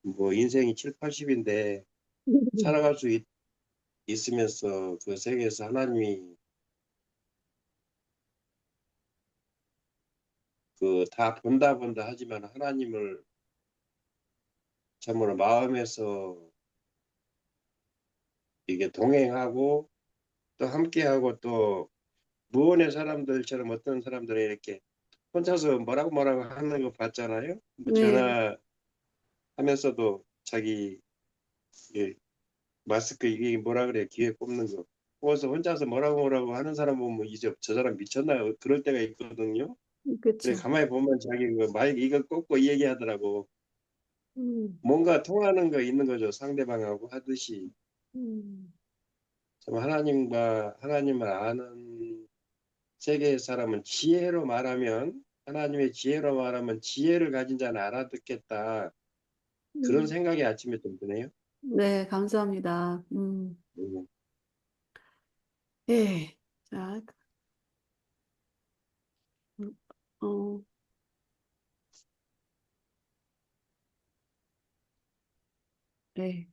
뭐 인생이 7, 80인데 살아갈 수 있으면서 그 세계에서 하나님이 그 다 본다 하지만 하나님을 참으로 마음에서 이게 동행하고 또 함께하고 또 무언의 사람들처럼 어떤 사람들이 이렇게 혼자서 뭐라고 하는 거 봤잖아요. 뭐 네, 전화하면서도 자기 예, 마스크 이게 뭐라 그래 귀에 꼽는 거. 거기서 혼자서 뭐라고 하는 사람 보면 이제 저 사람 미쳤나 그럴 때가 있거든요. 그래 그렇죠. 가만히 보면 자기 그 마이크 이거 꽂고 얘기하더라고. 음, 뭔가 통하는 거 있는 거죠. 상대방하고 하듯이. 음, 참 하나님을 아는 세계의 사람은 하나님의 지혜로 말하면 지혜를 가진 자는 알아듣겠다. 그런 음. 생각이 아침에 좀 드네요. 네, 감사합니다. 음. 예. 자, 음, 어, 네.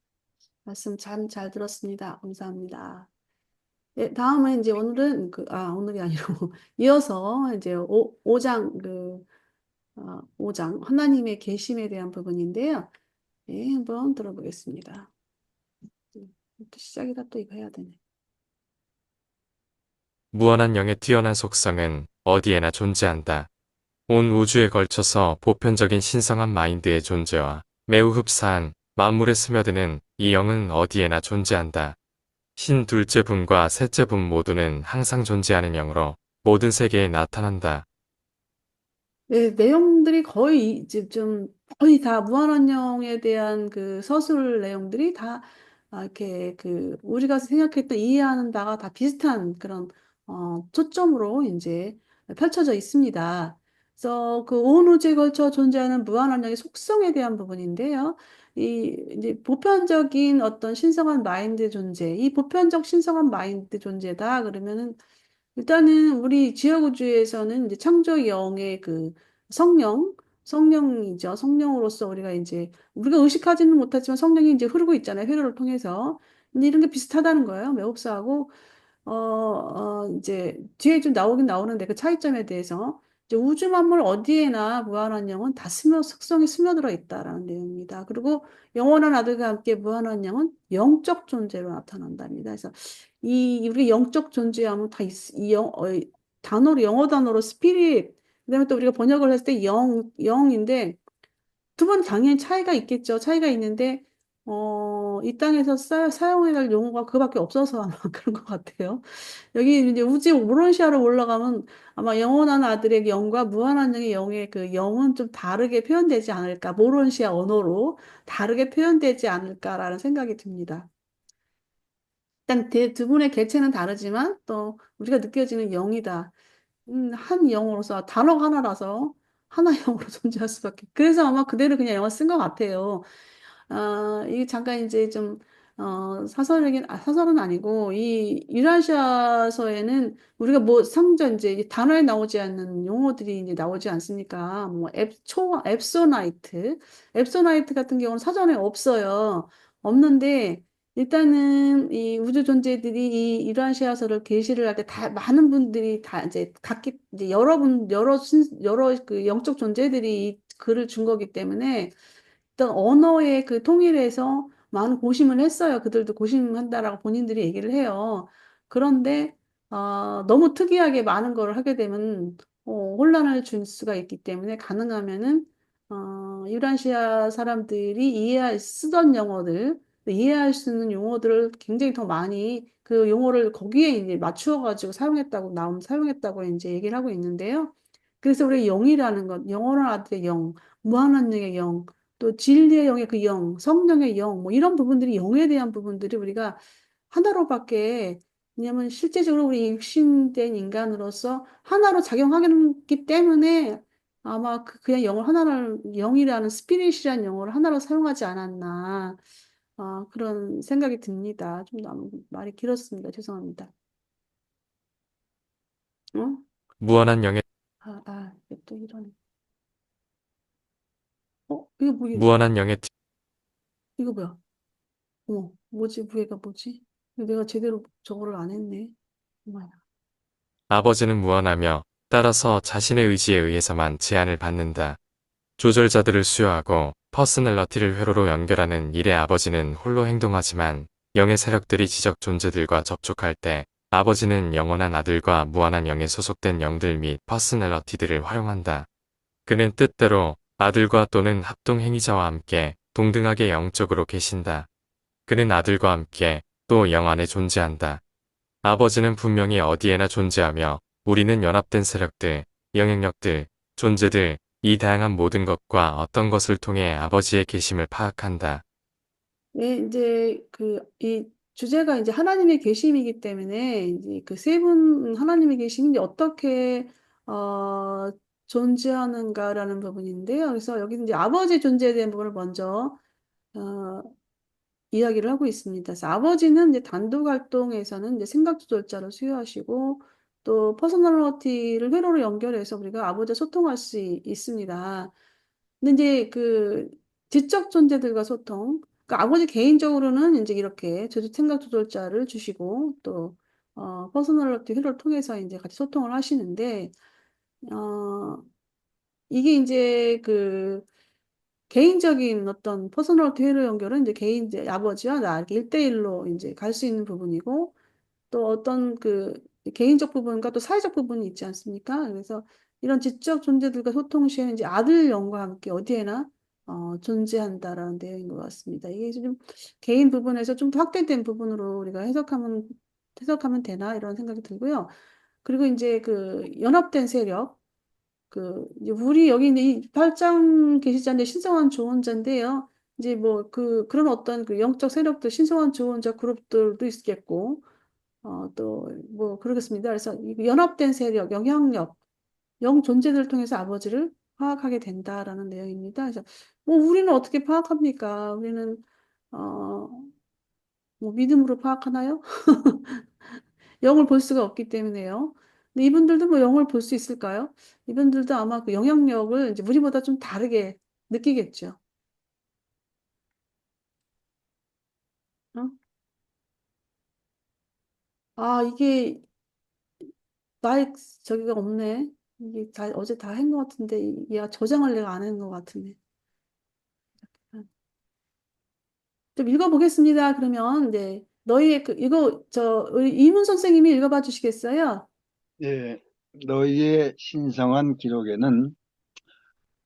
말씀 참 잘 들었습니다. 감사합니다. 예, 다음은 이제 오늘은 오늘이 아니고 이어서 이제 오장 5장 하나님의 계심에 대한 부분인데요. 예, 한번 들어보겠습니다. 또 시작이다 또 이거 해야 되네. 무한한 영의 뛰어난 속성은 어디에나 존재한다. 온 우주에 걸쳐서 보편적인 신성한 마인드의 존재와 매우 흡사한 만물에 스며드는 이 영은 어디에나 존재한다. 신 둘째 분과 셋째 분 모두는 항상 존재하는 영으로 모든 세계에 나타난다. 네, 내용들이 거의 이제 좀 거의 다 무한한령에 대한 그 서술 내용들이 다 이렇게 우리가 생각했던 이해하는 바가 다 비슷한 그런 초점으로 이제 펼쳐져 있습니다. 그래서 그 온 우주에 걸쳐 존재하는 무한한령의 속성에 대한 부분인데요. 이 이제 보편적인 어떤 신성한 마인드 존재, 이 보편적 신성한 마인드 존재다 그러면은 일단은 우리 지하우주에서는 이제 창조 영의 성령, 성령이죠. 성령으로서 우리가 의식하지는 못하지만 성령이 이제 흐르고 있잖아요. 회로를 통해서. 근데 이런 게 비슷하다는 거예요. 매혹사하고 이제 뒤에 좀 나오긴 나오는데 그 차이점에 대해서 이제 우주 만물 어디에나 무한한 영은 다 속성이 스며들어 있다라는 내용입니다. 그리고 영원한 아들과 함께 무한한 영은 영적 존재로 나타난답니다. 그래서 우리 영적 존재하면 다 이 단어로 영어 단어로 스피릿 그다음에 또 우리가 번역을 했을 때 영인데 두 번 당연히 차이가 있겠죠. 차이가 있는데, 이 땅에서 사용해야 할 용어가 그거밖에 없어서 아마 그런 것 같아요. 여기 이제 우주 오론시아로 올라가면 아마 영원한 아들의 영과 무한한 영의 영의 그 영은 좀 다르게 표현되지 않을까. 모론시아 언어로 다르게 표현되지 않을까라는 생각이 듭니다. 일단 두 분의 개체는 다르지만 또 우리가 느껴지는 영이다. 한 영어로서 단어가 하나라서 하나 영어로 존재할 수밖에. 그래서 아마 그대로 그냥 영어 쓴 것 같아요. 이게 잠깐 이제 좀, 사설은 아니고, 이 유라시아서에는 우리가 뭐 상전 이제 이 단어에 나오지 않는 용어들이 이제 나오지 않습니까? 뭐 앱소나이트 같은 경우는 사전에 없어요. 없는데, 일단은 이 우주 존재들이 이 유라시아서를 게시를 할 때 다 많은 분들이 다 이제 각기 이제 여러 그 영적 존재들이 이 글을 준 거기 때문에 어떤 언어의 그 통일에서 많은 고심을 했어요. 그들도 고심한다라고 본인들이 얘기를 해요. 그런데 너무 특이하게 많은 걸 하게 되면 혼란을 줄 수가 있기 때문에 가능하면은 유란시아 사람들이 쓰던 영어들, 이해할 수 있는 용어들을 굉장히 더 많이 그 용어를 거기에 이제 맞추어 가지고 사용했다고 이제 얘기를 하고 있는데요. 그래서 우리 영이라는 것, 영원한 아들의 영, 무한한 영의 영, 또 진리의 영의 그 영, 성령의 영, 뭐 이런 부분들이 영에 대한 부분들이 우리가 하나로밖에, 왜냐면 실제적으로 우리 육신된 인간으로서 하나로 작용하기 때문에 아마 그냥 영이라는 스피릿이라는 영어를 하나로 사용하지 않았나, 그런 생각이 듭니다. 좀 너무 말이 길었습니다. 죄송합니다. 어? 무한한 영의 이게 또 이러네. 이거 뭐, 무한한 영의 이거 뭐야? 뭐지? 위에가 뭐지? 내가 제대로 저거를 안 했네. 엄마야. 아버지는 무한하며 따라서 자신의 의지에 의해서만 제한을 받는다. 조절자들을 수여하고 퍼스널러티를 회로로 연결하는 일에 아버지는 홀로 행동하지만 영의 세력들이 지적 존재들과 접촉할 때 아버지는 영원한 아들과 무한한 영에 소속된 영들 및 퍼스널러티들을 활용한다. 그는 뜻대로 아들과 또는 합동 행위자와 함께 동등하게 영적으로 계신다. 그는 아들과 함께 또 영 안에 존재한다. 아버지는 분명히 어디에나 존재하며 우리는 연합된 세력들, 영향력들, 존재들, 이 다양한 모든 것과 어떤 것을 통해 아버지의 계심을 파악한다. 네, 이제 이 주제가 이제 하나님의 계심이기 때문에 이제 그 세 분 하나님의 계심이 이제 어떻게 어, 존재하는가라는 부분인데요. 그래서 여기 이제 아버지의 존재에 대한 부분을 먼저 어, 이야기를 하고 있습니다. 그래서 아버지는 이제 단독 활동에서는 이제 생각 조절자를 수여하시고 또 퍼스널리티를 회로로 연결해서 우리가 아버지와 소통할 수 있습니다. 근데 이제 그 지적 존재들과 소통, 그러니까 아버지 개인적으로는 이제 이렇게 생각 조절자를 주시고 또 퍼스널리티 회로를 통해서 이제 같이 소통을 하시는데 어, 이게 이제 그 개인적인 어떤 퍼스널리티 회로 연결은 이제 이제 아버지와 나 이렇게 1대1로 이제 갈 수 있는 부분이고 또 어떤 그 개인적 부분과 또 사회적 부분이 있지 않습니까? 그래서 이런 지적 존재들과 소통 시에 이제 아들 영과 함께 어디에나 존재한다라는 내용인 것 같습니다. 이게 좀 개인 부분에서 좀 더 확대된 부분으로 우리가 해석하면 되나 이런 생각이 들고요. 그리고 이제 그 연합된 세력 이제 우리 여기 있는 이 8장 계시자인데 신성한 조언자인데요. 이제 뭐 그런 어떤 그 영적 세력들, 신성한 조언자 그룹들도 있겠고, 또 뭐 그러겠습니다. 그래서 이 연합된 세력, 영향력, 영 존재들을 통해서 아버지를 파악하게 된다라는 내용입니다. 그래서 뭐 우리는 어떻게 파악합니까? 우리는 어, 뭐 믿음으로 파악하나요? 영을 볼 수가 없기 때문에요. 근데 이분들도 뭐 영을 볼 수 있을까요? 이분들도 아마 그 영향력을 이제 우리보다 좀 다르게 느끼겠죠. 어? 아, 이게 나의 저기가 없네. 이게 다 어제 다 한 것 같은데 얘가 저장을 내가 안 한 것 같은데. 좀 읽어보겠습니다. 그러면 네 너희의 그 이거 저 우리 이문 선생님이 읽어봐 주시겠어요? 예, 너희의 신성한 기록에는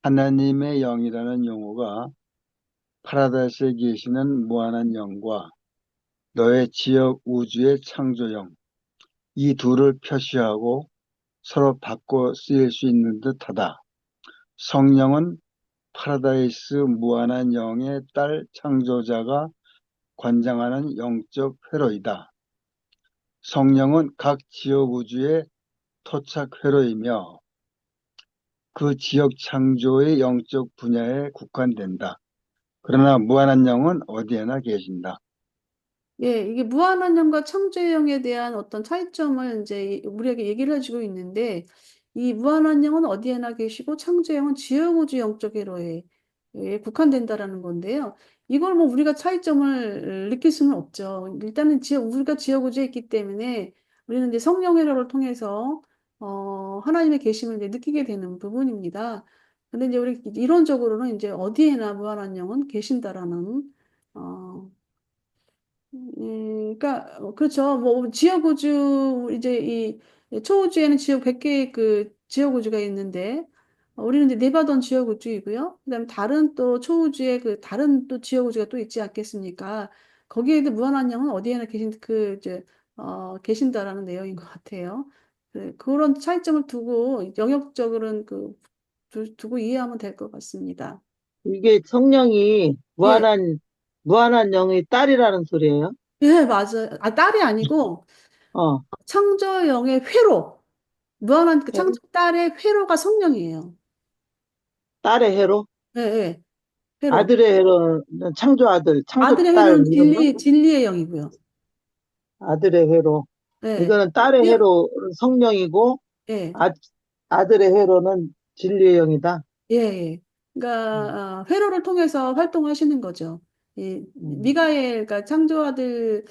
하나님의 영이라는 용어가 파라다이스에 계시는 무한한 영과 너의 지역 우주의 창조영, 이 둘을 표시하고 서로 바꿔 쓰일 수 있는 듯하다. 성령은 파라다이스 무한한 영의 딸 창조자가 관장하는 영적 회로이다. 성령은 각 지역 우주의 토착 회로이며 그 지역 창조의 영적 분야에 국한된다. 그러나 무한한 영은 어디에나 계신다. 예, 이게 무한한영과 창조형에 대한 어떤 차이점을 이제 우리에게 얘기를 해주고 있는데, 이 무한한영은 어디에나 계시고, 창조형은 지어구주 영적 회로에 국한된다라는 건데요. 이걸 뭐 우리가 차이점을 느낄 수는 없죠. 일단은 우리가 지어구주에 있기 때문에 우리는 이제 성령 회로를 통해서 하나님의 계심을 이제 느끼게 되는 부분입니다. 근데 이제 우리 이론적으로는 이제 어디에나 무한한영은 계신다라는 그러니까 그렇죠. 뭐 지역 우주 이제 이 초우주에는 지역 100개의 그 지역 우주가 있는데 우리는 이제 네바던 지역 우주이고요. 그다음에 다른 또 초우주에 그 다른 또 지역 우주가 또 있지 않겠습니까? 거기에도 무한한 영은 어디에나 계신 그 이제 계신다라는 내용인 것 같아요. 그런 차이점을 두고 영역적으로는 두고 이해하면 될 것 같습니다. 이게 성령이 예, 무한한 영의 딸이라는 소리예요? 예, 맞아요. 아, 딸이 아니고 어, 창조영의 회로. 무한한 그 해로? 창조 딸의 회로가 성령이에요. 딸의 해로? 예, 예, 회로. 아들의 해로는 창조 아들, 창조 아들의 딸, 회로는 이런 거? 진리의 영이고요. 아들의 해로. 예, 이거는 딸의 예, 해로는 성령이고, 예, 아, 아들의 해로는 진리의 영이다. 예. 예. 음, 그러니까 회로를 통해서 활동하시는 거죠. 이 음, 미가엘, 그러니까 창조아들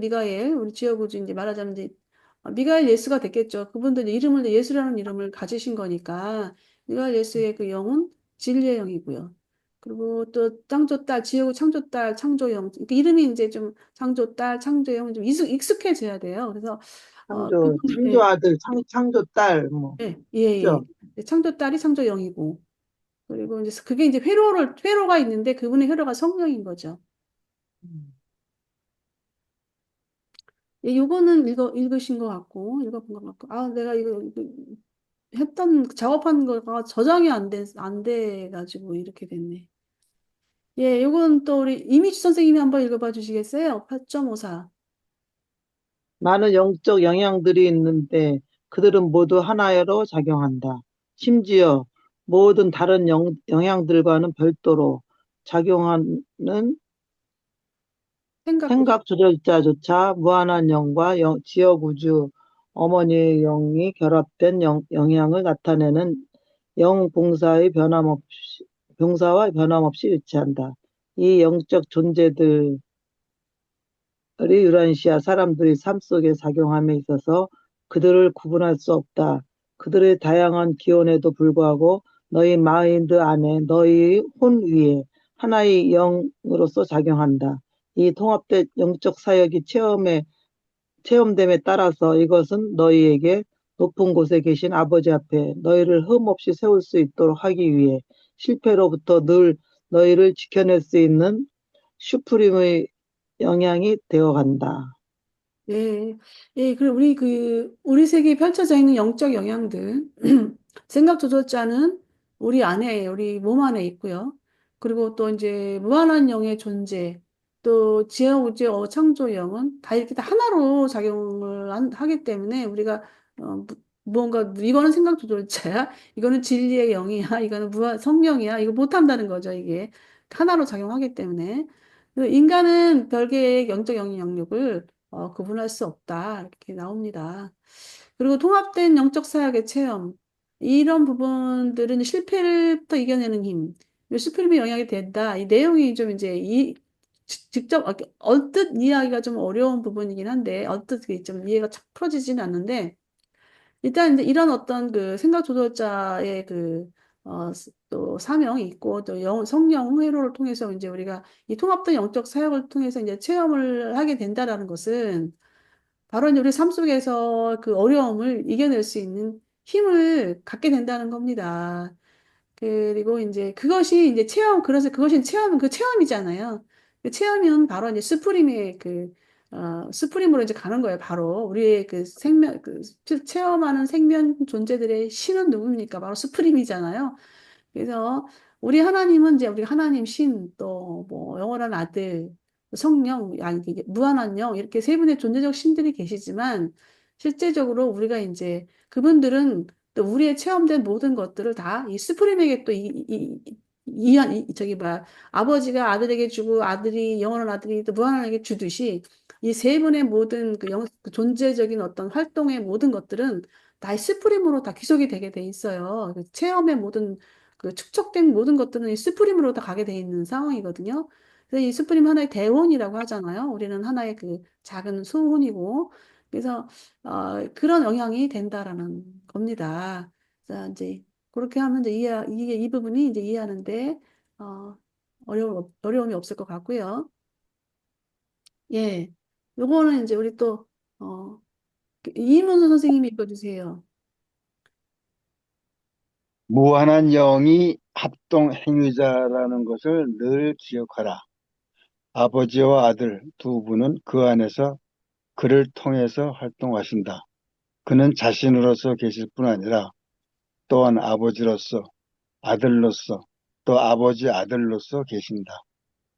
미가엘, 우리 지어구주 이제 말하자면 이제 미가엘 예수가 됐겠죠. 그분들 이름을 예수라는 이름을 가지신 거니까 미가엘 예수의 그 영은 진리의 영이고요. 그리고 또 창조딸, 지어구 창조딸, 창조영. 그 이름이 이제 좀 창조딸, 창조영 좀 익숙해져야 돼요. 그래서 그분 창조 예, 아들, 창조 딸, 뭐, 예, 예, 예. 그죠? 창조딸이 창조영이고 그리고 이제 그게 이제 회로가 있는데 그분의 회로가 성령인 거죠. 음. 예, 요거는 읽으신 것 같고, 읽어본 것 같고, 아, 내가 이거 작업한 거가 저장이 안 돼가지고 이렇게 됐네. 예, 요건 또 우리 이미지 선생님이 한번 읽어봐 주시겠어요? 8.54. 많은 영적 영향들이 있는데 그들은 모두 하나로 작용한다. 심지어 모든 다른 영향들과는 별도로 작용하는 생각보다. 생각 조절자조차 무한한 영과 지역 우주 어머니의 영이 결합된 영향을 나타내는 병사와 변함없이 일치한다. 이 영적 존재들이 유란시아 사람들의 삶 속에 작용함에 있어서 그들을 구분할 수 없다. 그들의 다양한 기원에도 불구하고 너희 마인드 안에 너희 혼 위에 하나의 영으로서 작용한다. 이 통합된 영적 사역이 체험됨에 따라서 이것은 너희에게 높은 곳에 계신 아버지 앞에 너희를 흠없이 세울 수 있도록 하기 위해 실패로부터 늘 너희를 지켜낼 수 있는 슈프림의 영향이 되어간다. 예, 예, 그리고 우리 세계에 펼쳐져 있는 영적 영향들, 생각 조절자는 우리 안에, 우리 몸 안에 있고요. 그리고 또 이제 무한한 영의 존재, 또 지하 우주의 창조 영은 다 이렇게 다 하나로 작용을 하기 때문에 우리가, 무언가, 이거는 생각 조절자야, 이거는 진리의 영이야, 이거는 성령이야, 이거 못한다는 거죠, 이게. 하나로 작용하기 때문에. 인간은 별개의 영적 영역을 구분할 수 없다. 이렇게 나옵니다. 그리고 통합된 영적 사역의 체험. 이런 부분들은 실패를부터 이겨내는 힘. 실패를 영향이 된다. 이 내용이 좀 이제 직접 언뜻 이해하기가 좀 어려운 부분이긴 한데 언뜻 그게 좀 이해가 착 풀어지지는 않는데 일단 이제 이런 어떤 그 생각 조절자의 또 사명이 있고 또 성령 회로를 통해서 이제 우리가 이 통합된 영적 사역을 통해서 이제 체험을 하게 된다라는 것은 바로 이제 우리 삶 속에서 그 어려움을 이겨낼 수 있는 힘을 갖게 된다는 겁니다. 그리고 이제 그것이 이제 그래서 그것이 그 체험이잖아요. 그 체험은 바로 이제 스프림으로 이제 가는 거예요. 바로 우리의 그 생명, 체험하는 생명 존재들의 신은 누굽니까? 바로 스프림이잖아요. 그래서 우리 하나님 신, 또 뭐 영원한 아들, 성령, 아니 이게 무한한 영 이렇게 세 분의 존재적 신들이 계시지만 실제적으로 우리가 이제 그분들은 또 우리의 체험된 모든 것들을 다 이 스프림에게 또 저기 뭐야 아버지가 아들에게 주고 아들이 영원한 아들이 또 무한한 에게 주듯이 이 세 분의 모든 그 존재적인 어떤 활동의 모든 것들은 다 이 스프림으로 다 귀속이 되게 돼 있어요. 그 체험의 모든 그 축적된 모든 것들은 이 스프림으로 다 가게 돼 있는 상황이거든요. 그래서 이 스프림 하나의 대혼이라고 하잖아요. 우리는 하나의 그 작은 소혼이고, 그래서 그런 영향이 된다라는 겁니다. 자, 이제 그렇게 하면 이제 이게 이 부분이 이제 이해하는데 어려움이 없을 것 같고요. 예, 요거는 이제 우리 또 이문수 선생님이 읽어주세요. 무한한 영이 합동 행위자라는 것을 늘 기억하라. 아버지와 아들 두 분은 그 안에서 그를 통해서 활동하신다. 그는 자신으로서 계실 뿐 아니라 또한 아버지로서, 아들로서, 또 아버지 아들로서 계신다.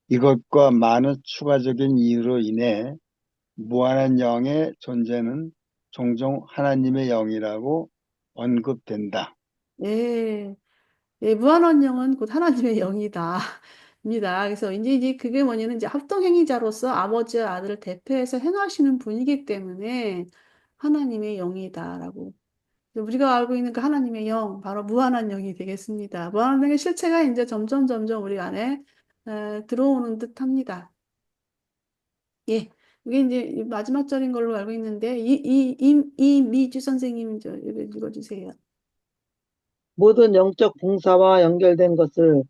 이것과 많은 추가적인 이유로 인해 무한한 영의 존재는 종종 하나님의 영이라고 언급된다. 예. 예, 무한한 영은 곧 하나님의 영이다. 입니다. 그래서 이제 그게 뭐냐면 이제 합동행위자로서 아버지와 아들을 대표해서 행하시는 분이기 때문에 하나님의 영이다라고. 우리가 알고 있는 그 하나님의 영, 바로 무한한 영이 되겠습니다. 무한한 영의 실체가 이제 점점 우리 안에 들어오는 듯 합니다. 예. 이게 이제 마지막 절인 걸로 알고 있는데, 이미주 선생님 읽어주세요. 모든 영적 봉사와 연결된 것을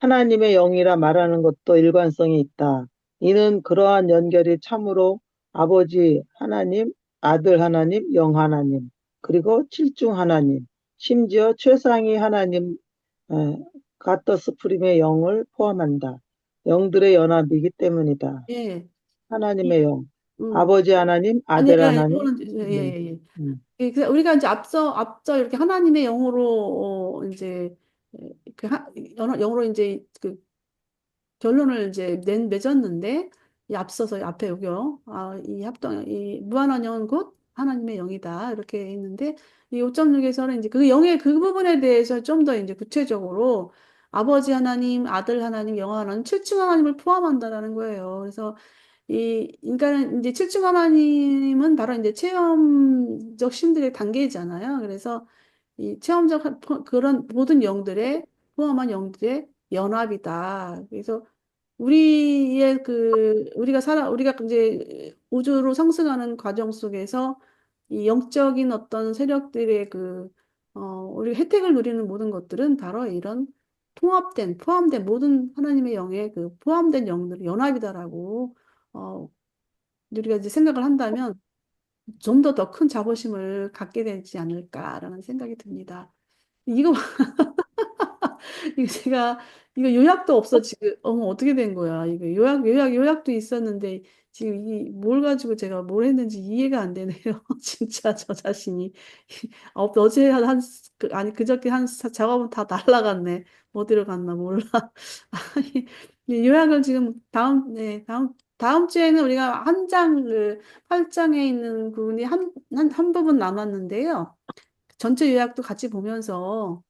하나님의 영이라 말하는 것도 일관성이 있다. 이는 그러한 연결이 참으로 아버지 하나님, 아들 하나님, 영 하나님, 그리고 칠중 하나님, 심지어 최상위 하나님, 에, 가더스 프림의 영을 포함한다. 영들의 연합이기 때문이다. 예. 이, 하나님의 영, 음. 아버지 하나님, 아니, 아들 예, 하나님, 이거는, 예, 네. 예, 예. 음. 예, 그래서 우리가 이제 앞서 이렇게 하나님의 영으로, 이제, 그, 영으로 이제 그 결론을 이제 맺었는데, 이 앞서서 앞에 여기요. 이 무한한 영은 곧 하나님의 영이다. 이렇게 있는데, 이 5.6에서는 이제 그 영의 그 부분에 대해서 좀 더 이제 구체적으로 아버지 하나님, 아들 하나님, 영 하나님, 칠층 하나님을 포함한다라는 거예요. 그래서 이 인간은 이제 칠중 하나님은 바로 이제 체험적 신들의 단계잖아요. 그래서 이 그런 모든 영들의 포함한 영들의 연합이다. 그래서 우리가 이제 우주로 상승하는 과정 속에서 이 영적인 어떤 세력들의 우리 혜택을 누리는 모든 것들은 바로 이런 포함된 모든 하나님의 영의 그 포함된 영들의 연합이다라고 어, 우리가 이제 생각을 한다면 좀 더 큰 자부심을 갖게 되지 않을까라는 생각이 듭니다. 이거 이거 제가 이거 요약도 없어 지금 어떻게 된 거야 이거 요약도 있었는데 지금 이 뭘 가지고 제가 뭘 했는지 이해가 안 되네요. 진짜 저 자신이 어제 아니 그저께 작업은 다 날라갔네. 어디로 갔나 몰라. 아니, 이 요약을 지금 다음 주에는 우리가 한 장, 8장에 있는 부분이 한 부분 남았는데요. 전체 요약도 같이 보면서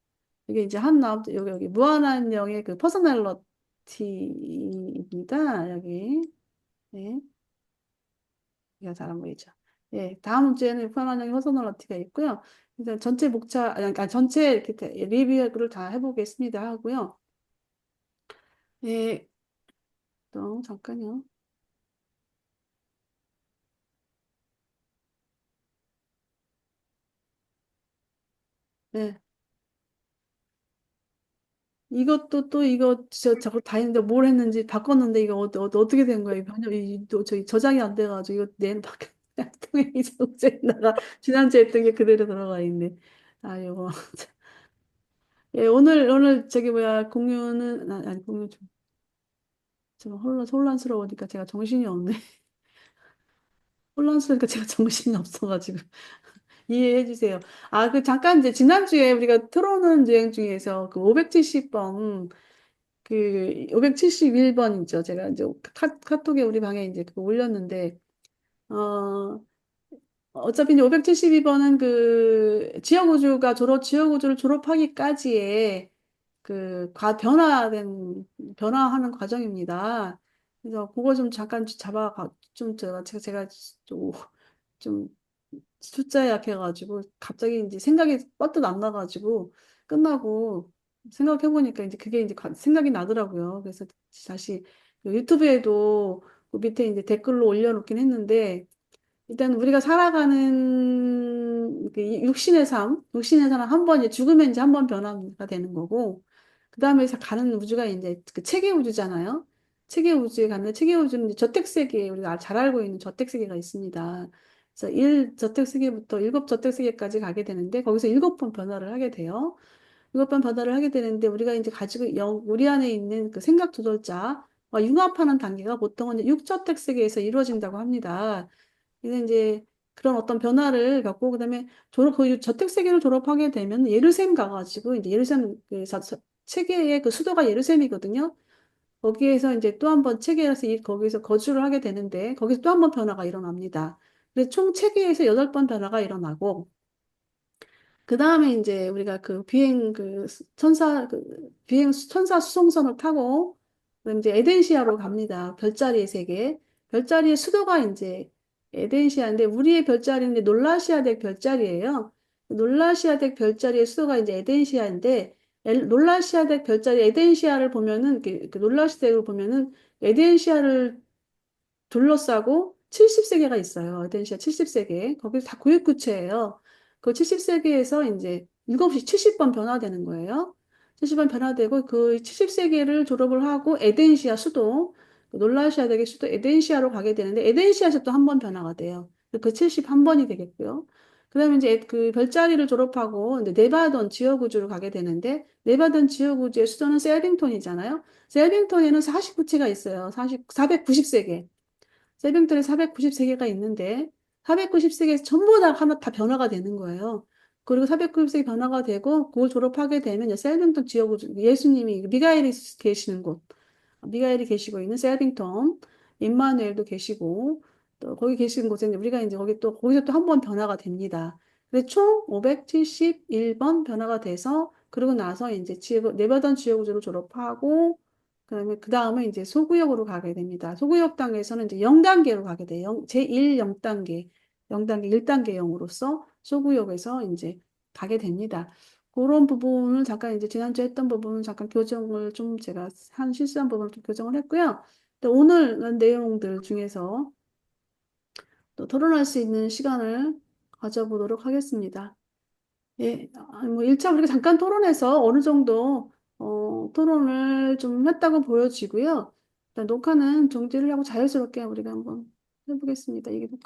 이게 이제 여기 무한한 영의 그 퍼스널러티입니다. 여기. 네. 이가 잘안 보이죠. 예, 다음 주에는 무한한 영의 퍼스널러티가 있고요. 일단 전체 전체 이렇게 리뷰를 다 해보겠습니다 하고요. 예, 또 잠깐요. 네. 이것도 또 이거 자꾸 다 했는데 뭘 했는지 바꿨는데 이거 어떻게 된 거예요? 저기 저장이 안 돼가지고 이거 내일 바뀌 통행이 정지했다가 지난주에 했던 게 그대로 들어가 있네. 아 이거 예, 오늘 저기 뭐야 공유는 아니 공유 좀 혼란스러우니까 제가 정신이 없네. 혼란스러우니까 제가 정신이 없어가지고 이해해 주세요. 아, 그 잠깐 이제 지난주에 우리가 틀어놓은 여행 중에서 그 570번 그 571번이죠. 제가 이제 카톡에 우리 방에 이제 그거 올렸는데 어 어차피 이제 572번은 그 지역우주를 졸업하기까지의 변화하는 과정입니다. 그래서 그거 좀 잠깐 좀 제가 좀 숫자에 약해가지고 갑자기 이제 생각이 뻗도 안 나가지고 끝나고 생각해보니까 이제 그게 이제 생각이 나더라고요. 그래서 다시 그 유튜브에도 그 밑에 이제 댓글로 올려놓긴 했는데 일단 우리가 살아가는 그 육신의 삶 한 번 이제 죽으면 이제 한 번 변화가 되는 거고 그 다음에 가는 우주가 이제 그 체계 우주잖아요. 체계 우주에 가면 체계 우주는 이제 저택세계 우리가 잘 알고 있는 저택세계가 있습니다. 그래서 1저택세계부터 7저택세계까지 가게 되는데 거기서 7번 변화를 하게 돼요. 7번 변화를 하게 되는데 우리가 이제 우리 안에 있는 그 생각 두절자와 융합하는 단계가 보통은 6저택세계에서 이루어진다고 합니다. 그래서 이제 그런 어떤 변화를 겪고 그다음에 그 저택세계를 졸업하게 되면 예루살렘 가가지고 이제 예루살렘 체계의 그 수도가 예루살렘이거든요. 거기에서 이제 또 한 번 체계에서 거기서 거주를 하게 되는데 거기서 또 한 번 변화가 일어납니다. 그래서 총 체계에서 8번 변화가 일어나고 그 다음에 이제 우리가 비행 천사 수송선을 타고 그럼 이제 에덴시아로 갑니다. 별자리의 세계. 별자리의 수도가 이제 에덴시아인데 우리의 별자리는 이제 놀라시아덱 별자리예요. 놀라시아덱 별자리의 수도가 이제 에덴시아인데 놀라시아덱 별자리 에덴시아를 보면은 그 놀라시아덱을 보면은 에덴시아를 둘러싸고 70세계가 있어요. 에덴시아 70세계. 거기서 다 고유구체예요. 그 70세계에서 이제 7시 70번 변화되는 거예요. 70번 변화되고 그 70세계를 졸업을 하고 에덴시아 수도, 그 놀라시아덱의 수도 에덴시아로 가게 되는데 에덴시아에서 또 한 번 변화가 돼요. 그 71번이 되겠고요. 그다음에 이제 그 별자리를 졸업하고 이제 네바던 지역우주로 가게 되는데 네바던 지역우주의 수도는 셀빙턴이잖아요. 셀빙턴에는 49체가 있어요. 490세계. 셀빙턴에 490세계가 있는데 490세계에서 전부 다 하나 다 변화가 되는 거예요. 그리고 490세계 변화가 되고 그걸 졸업하게 되면 이제 셀빙턴 지역 예수님이 미가엘이 계시는 곳 미가엘이 계시고 있는 셀빙턴 임마누엘도 계시고 또 거기 계시는 곳에 이제 우리가 이제 거기서 또 한 번 변화가 됩니다. 근데 총 571번 변화가 돼서 그러고 나서 이제 네바던 지역으로 졸업하고 그 다음에 이제 소구역으로 가게 됩니다. 소구역 단계에서는 이제 0단계로 가게 돼요. 제1 0단계, 0단계, 1단계 0으로서 소구역에서 이제 가게 됩니다. 그런 부분을 잠깐 이제 지난주에 했던 부분을 잠깐 교정을 좀 제가 실수한 부분을 좀 교정을 했고요. 또 오늘 내용들 중에서 또 토론할 수 있는 시간을 가져보도록 하겠습니다. 예, 뭐 1차 우리가 잠깐 토론해서 어느 정도 토론을 좀 했다고 보여지고요. 일단 녹화는 종지를 하고 자연스럽게 우리가 한번 해보겠습니다. 이게 녹화